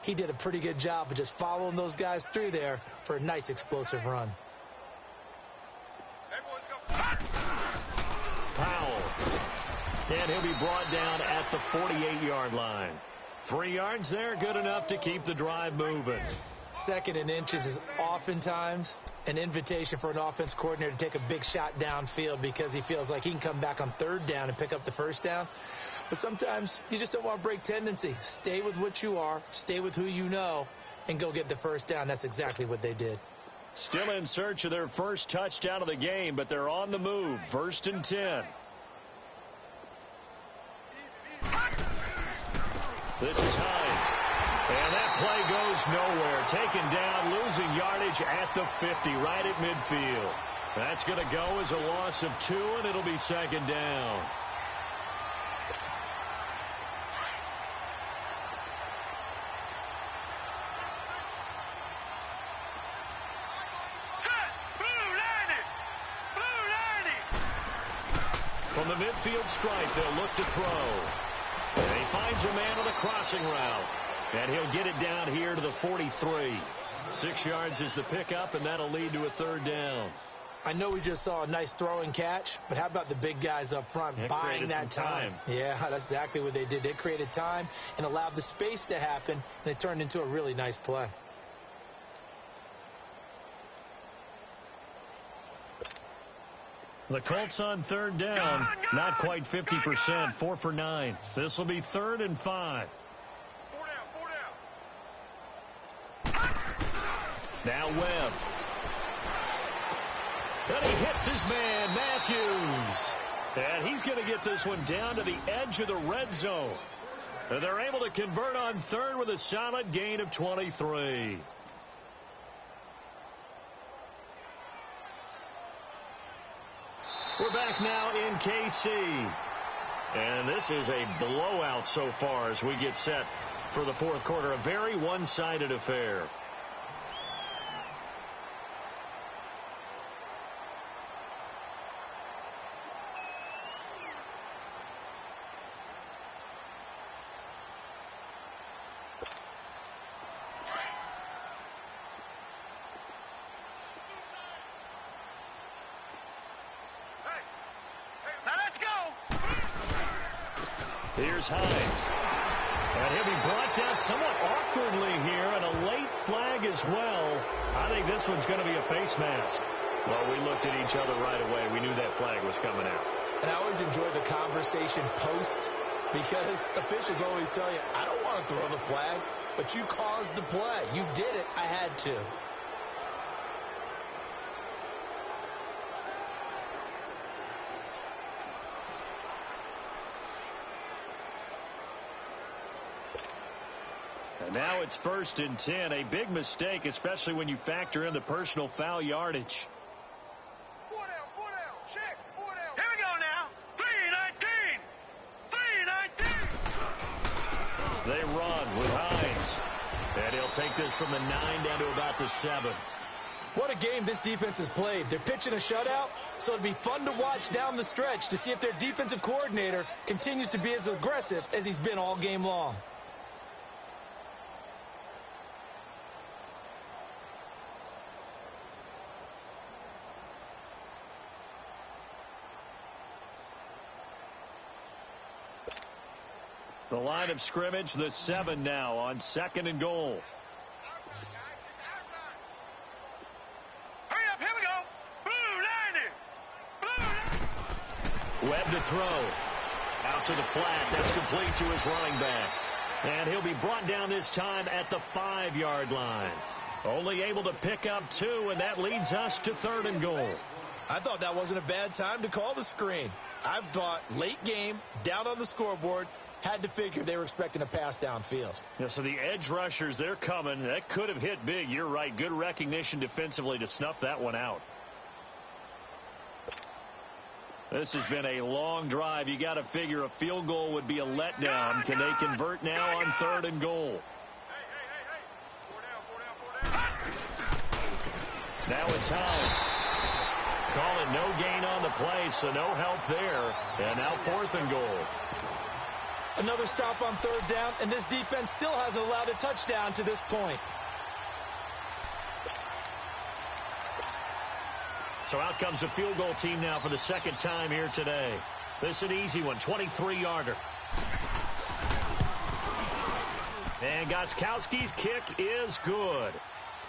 He did a pretty good job of just following those guys through there for a nice explosive run. Powell. And he'll be brought down at the 48-yard line. 3 yards there, good enough to keep the drive moving. 2nd and inches is oftentimes an invitation for an offense coordinator to take a big shot downfield because he feels like he can come back on 3rd down and pick up the 1st down. But sometimes you just don't want to break tendency. Stay with what you are, stay with who you know, and go get the 1st down. That's exactly what they did. Still in search of their first touchdown of the game, but they're on the move. 1st and 10. This is Hines. And that play goes nowhere. Taken down, losing yardage at the 50, right at midfield. That's going to go as a loss of 2, and it'll be 2nd down. From the midfield stripe, they'll look to throw. And he finds a man on the crossing route. And he'll get it down here to the 43. 6 yards is the pickup, and that'll lead to a 3rd down. I know we just saw a nice throw and catch, but how about the big guys up front buying that time? Yeah, that's exactly what they did. They created time and allowed the space to happen, and it turned into a really nice play. The Colts on 3rd down, not quite 50%, 4 for 9. This will be 3rd and 5. 4 down. Now Webb. And he hits his man, Matthews. And he's going to get this one down to the edge of the red zone. And they're able to convert on 3rd with a solid gain of 23. We're back now in KC. And this is a blowout so far as we get set for the 4th quarter. A very one-sided affair. Here's Hines. And he'll be brought down somewhat awkwardly here, and a late flag as well. I think this one's going to be a face mask. Well, we looked at each other right away. We knew that flag was coming out. And I always enjoy the conversation post, because officials always tell you, I don't want to throw the flag, but you caused the play. You did it. I had to. And now it's 1st and 10. A big mistake, especially when you factor in the personal foul yardage. 4 down, check, 4 down. Here we go now. 3-19. They run with Hines. And he'll take this from the 9 down to about the 7. What a game this defense has played. They're pitching a shutout, so it'll be fun to watch down the stretch to see if their defensive coordinator continues to be as aggressive as he's been all game long. The line of scrimmage, the 7 now on 2nd and goal. Hurry up, here we go. Blue 90. Webb to throw. Out to the flat. That's complete to his running back. And he'll be brought down this time at the 5-yard line. Only able to pick up 2, and that leads us to 3rd and goal. I thought that wasn't a bad time to call the screen. I thought late game, down on the scoreboard, had to figure they were expecting a pass downfield. Yeah, so the edge rushers, they're coming. That could have hit big. You're right. Good recognition defensively to snuff that one out. This has been a long drive. You got to figure a field goal would be a letdown. Can they convert now on 3rd and goal? Hey. 4 down. Now it's Hines. Calling no gain on the play, so no help there. And now 4th and goal. Another stop on 3rd down, and this defense still hasn't allowed a touchdown to this point. So out comes the field goal team now for the 2nd time here today. This is an easy one, 23-yarder. And Gostkowski's kick is good.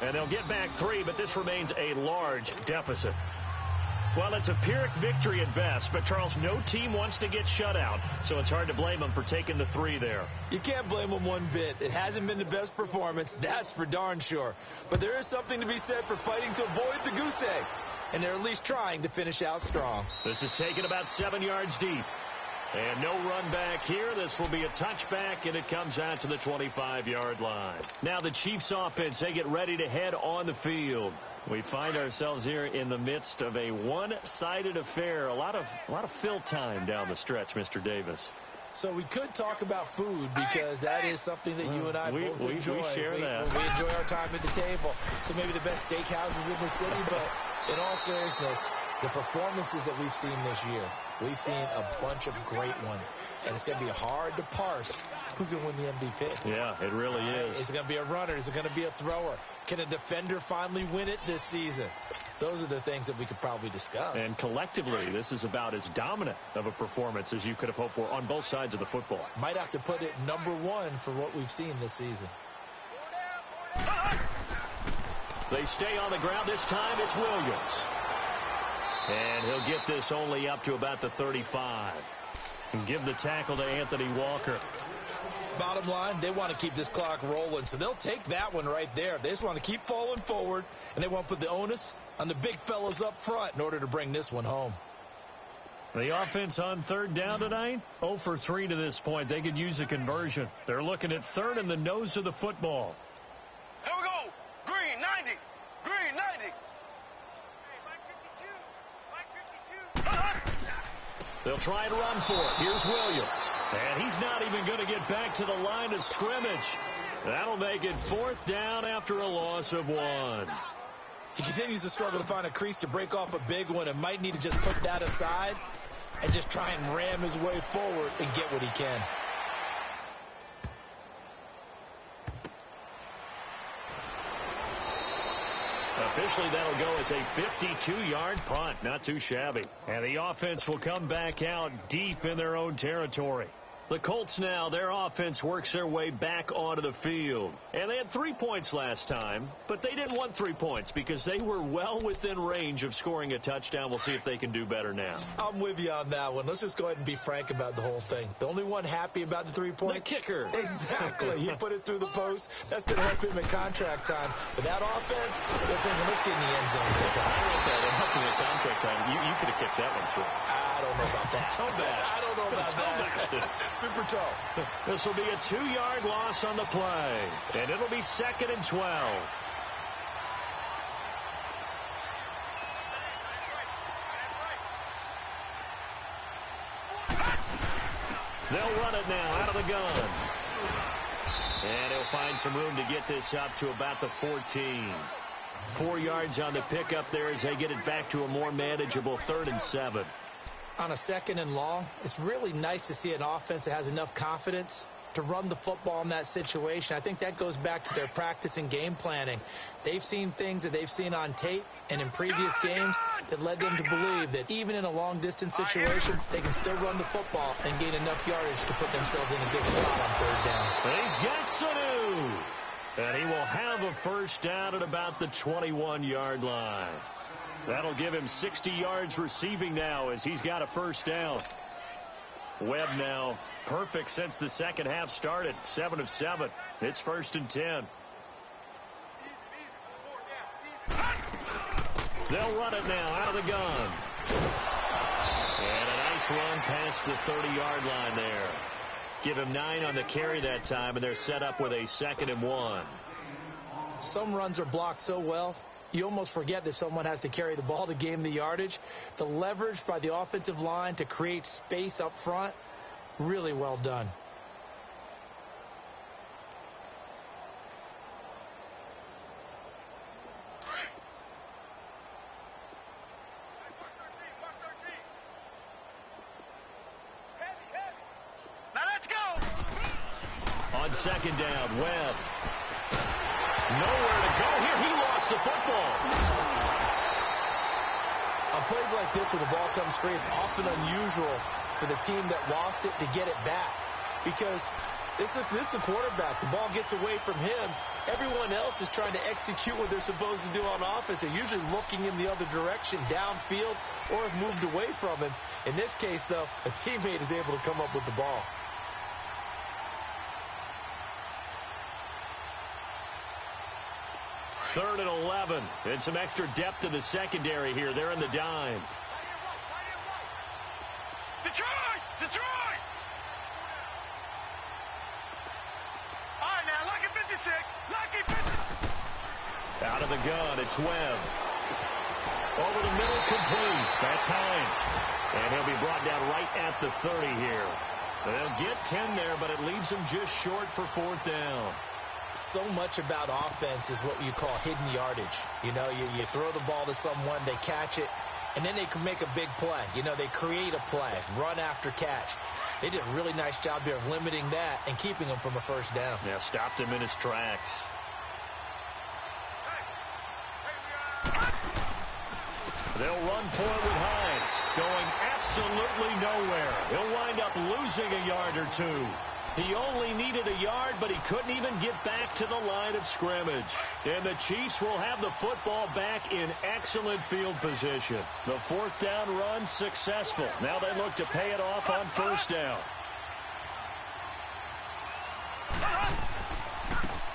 And they'll get back 3, but this remains a large deficit. Well, it's a Pyrrhic victory at best, but, Charles, no team wants to get shut out, so it's hard to blame them for taking the 3 there. You can't blame them one bit. It hasn't been the best performance, that's for darn sure. But there is something to be said for fighting to avoid the goose egg, and they're at least trying to finish out strong. This is taken about 7 yards deep. And no run back here. This will be a touchback, and it comes out to the 25-yard line. Now the Chiefs offense, they get ready to head on the field. We find ourselves here in the midst of a one-sided affair. A lot of fill time down the stretch, Mr. Davis. So we could talk about food because that is something that you and I both enjoy. We share that. We enjoy our time at the table. So maybe the best steakhouses in the city, but in all seriousness, the performances that we've seen this year, we've seen a bunch of great ones. And it's going to be hard to parse who's going to win the MVP. Yeah, it really is. Is it going to be a runner? Is it going to be a thrower? Can a defender finally win it this season? Those are the things that we could probably discuss. And collectively, this is about as dominant of a performance as you could have hoped for on both sides of the football. Might have to put it number 1 for what we've seen this season. They stay on the ground. This time it's Williams. And he'll get this only up to about the 35. And give the tackle to Anthony Walker. Bottom line, they want to keep this clock rolling, so they'll take that one right there. They just want to keep falling forward, and they want to put the onus on the big fellas up front in order to bring this one home. The offense on 3rd down tonight, 0 for 3 to this point. They could use a conversion. They're looking at 3rd in the nose of the football. Here we go. Green 90. Green 90. They'll try and run for it. Here's Williams. And he's not even going to get back to the line of scrimmage. That'll make it 4th down after a loss of 1. He continues to struggle to find a crease to break off a big one and might need to just put that aside and just try and ram his way forward and get what he can. Officially, that'll go as a 52-yard punt. Not too shabby. And the offense will come back out deep in their own territory. The Colts now, their offense works their way back onto the field. And they had 3 points last time, but they didn't want 3 points because they were well within range of scoring a touchdown. We'll see if they can do better now. I'm with you on that one. Let's just go ahead and be frank about the whole thing. The only one happy about the 3-point? The kicker. Exactly. He put it through the post. That's going to help him at contract time. But that offense, they're thinking, let's get in the end zone this time. I wrote that in helping at contract time. You could have kicked that one through. I don't know about that. I don't know about that. Super toe. This will be a 2-yard loss on the play, and it'll be 2nd and 12. They'll run it now out of the gun. And he'll find some room to get this up to about the 14. 4 yards on the pickup there as they get it back to a more manageable 3rd and 7. On a 2nd and long, it's really nice to see an offense that has enough confidence to run the football in that situation. I think that goes back to their practice and game planning. They've seen things that they've seen on tape and in previous games that led them to believe that even in a long-distance situation, they can still run the football and gain enough yardage to put themselves in a good spot on 3rd down. And he's got Sanu. And he will have a first down at about the 21-yard line. That'll give him 60 yards receiving now as he's got a first down. Webb now perfect since the second half started. 7 of 7. It's 1st and 10. They'll run it now out of the gun. And a nice run past the 30-yard line there. Give him 9 on the carry that time, and they're set up with a 2nd and 1. Some runs are blocked so well, you almost forget that someone has to carry the ball to gain the yardage. The leverage by the offensive line to create space up front, really well done. Now let's go. On 2nd down, Webb. Nowhere to go here. He lost the football. On plays like this where the ball comes free, it's often unusual for the team that lost it to get it back. Because this is the quarterback. The ball gets away from him. Everyone else is trying to execute what they're supposed to do on offense. They're usually looking in the other direction, downfield, or have moved away from him. In this case, though, a teammate is able to come up with the ball. Third and 11. And some extra depth in the secondary here. They're in the dime. Detroit! Detroit! All right, now, lucky 56. Lucky 56. Out of the gun, it's Webb. Over the middle, complete. That's Hines. And he'll be brought down right at the 30 here. They'll get 10 there, but it leaves them just short for 4th down. So much about offense is what you call hidden yardage. You know, you throw the ball to someone, they catch it, and then they can make a big play. You know, they create a play, run after catch. They did a really nice job there of limiting that and keeping him from a first down. Yeah, stopped him in his tracks. They'll run for it with Hines, going absolutely nowhere. He'll wind up losing a yard or 2. He only needed a yard, but he couldn't even get back to the line of scrimmage. And the Chiefs will have the football back in excellent field position. The 4th down run successful. Now they look to pay it off on 1st down.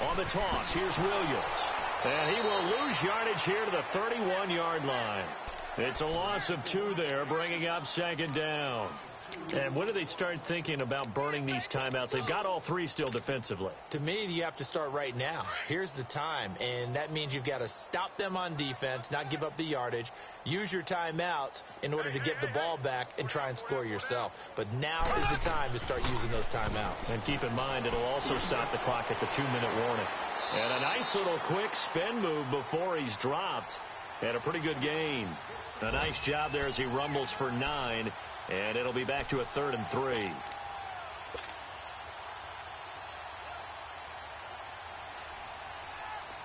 On the toss, here's Williams. And he will lose yardage here to the 31-yard line. It's a loss of 2 there, bringing up 2nd down. And when do they start thinking about burning these timeouts? They've got all 3 still defensively. To me, you have to start right now. Here's the time, and that means you've got to stop them on defense, not give up the yardage, use your timeouts in order to get the ball back and try and score yourself. But now is the time to start using those timeouts. And keep in mind, it'll also stop the clock at the 2-minute warning. And a nice little quick spin move before he's dropped. And a pretty good gain. A nice job there as he rumbles for 9. And it'll be back to a 3rd and 3.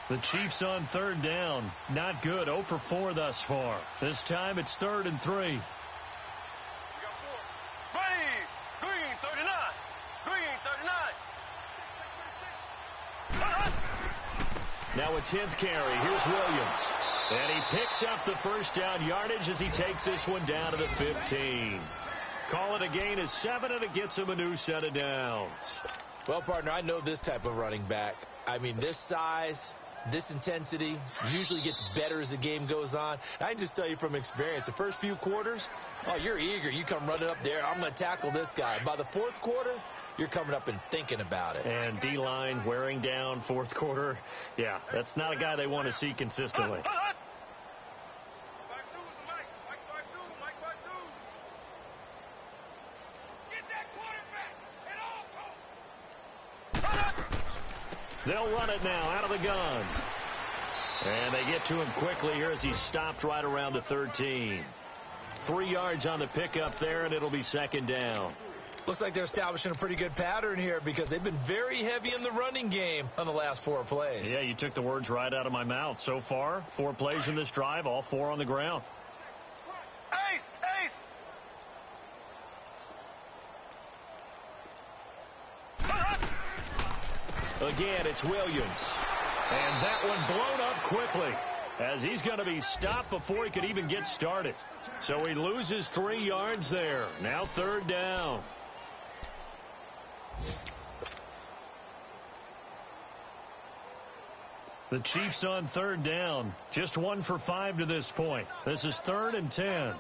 The Chiefs on 3rd down. Not good. 0 for 4 thus far. This time it's 3rd and 3. Green 39. Green 39. Now a 10th carry. Here's Williams. And he picks up the first down yardage as he takes this one down to the 15. Call it a gain of 7, and it gets him a new set of downs. Well, partner, I know this type of running back. I mean, this size, this intensity usually gets better as the game goes on. I can just tell you from experience, the first few quarters, oh, you're eager. You come running up there. I'm going to tackle this guy. By the fourth quarter, you're coming up and thinking about it. And D-line wearing down fourth quarter. Yeah, that's not a guy they want to see consistently. They'll run it now out of the guns. And they get to him quickly here as he's stopped right around the 13. 3 yards on the pickup there, and it'll be second down. Looks like they're establishing a pretty good pattern here because they've been very heavy in the running game on the last 4 plays. Yeah, you took the words right out of my mouth. So far, 4 plays in this drive, all 4 on the ground. Again, it's Williams. And that one blown up quickly as he's going to be stopped before he could even get started. So he loses 3 yards there. Now third down. The Chiefs on third down. Just 1 for 5 to this point. This is 3rd and 10.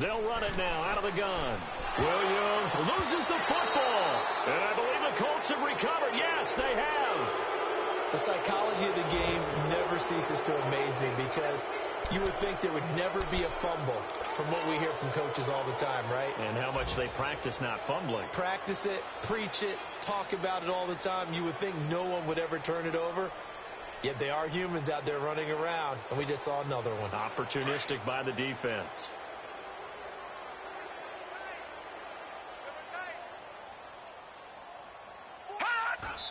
They'll run it now out of the gun. Williams loses the football. And I believe the Colts have recovered. Yes, they have. The psychology of the game never ceases to amaze me because you would think there would never be a fumble from what we hear from coaches all the time, right? And how much they practice not fumbling. Practice it, preach it, talk about it all the time. You would think no one would ever turn it over. Yet they are humans out there running around, and we just saw another one. Opportunistic by the defense.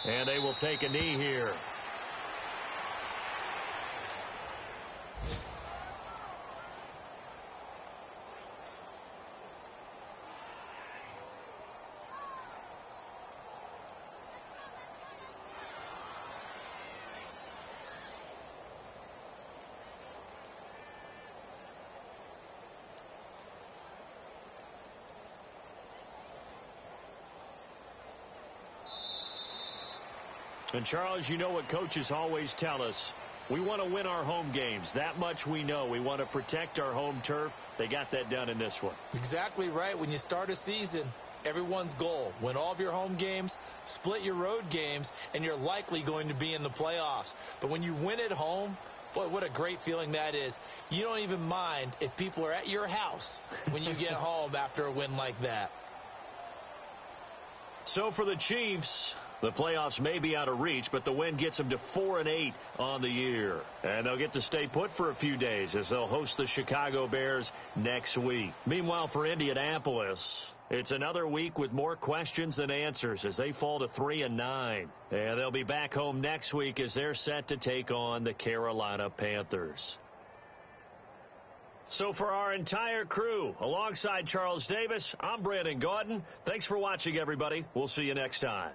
And they will take a knee here. And, Charles, you know what coaches always tell us. We want to win our home games. That much we know. We want to protect our home turf. They got that done in this one. Exactly right. When you start a season, everyone's goal, win all of your home games, split your road games, and you're likely going to be in the playoffs. But when you win at home, boy, what a great feeling that is. You don't even mind if people are at your house when you get home after a win like that. So for the Chiefs, the playoffs may be out of reach, but the win gets them to 4-8 on the year. And they'll get to stay put for a few days as they'll host the Chicago Bears next week. Meanwhile, for Indianapolis, it's another week with more questions than answers as they fall to 3-9. And they'll be back home next week as they're set to take on the Carolina Panthers. So for our entire crew, alongside Charles Davis, I'm Brandon Gaudin. Thanks for watching, everybody. We'll see you next time.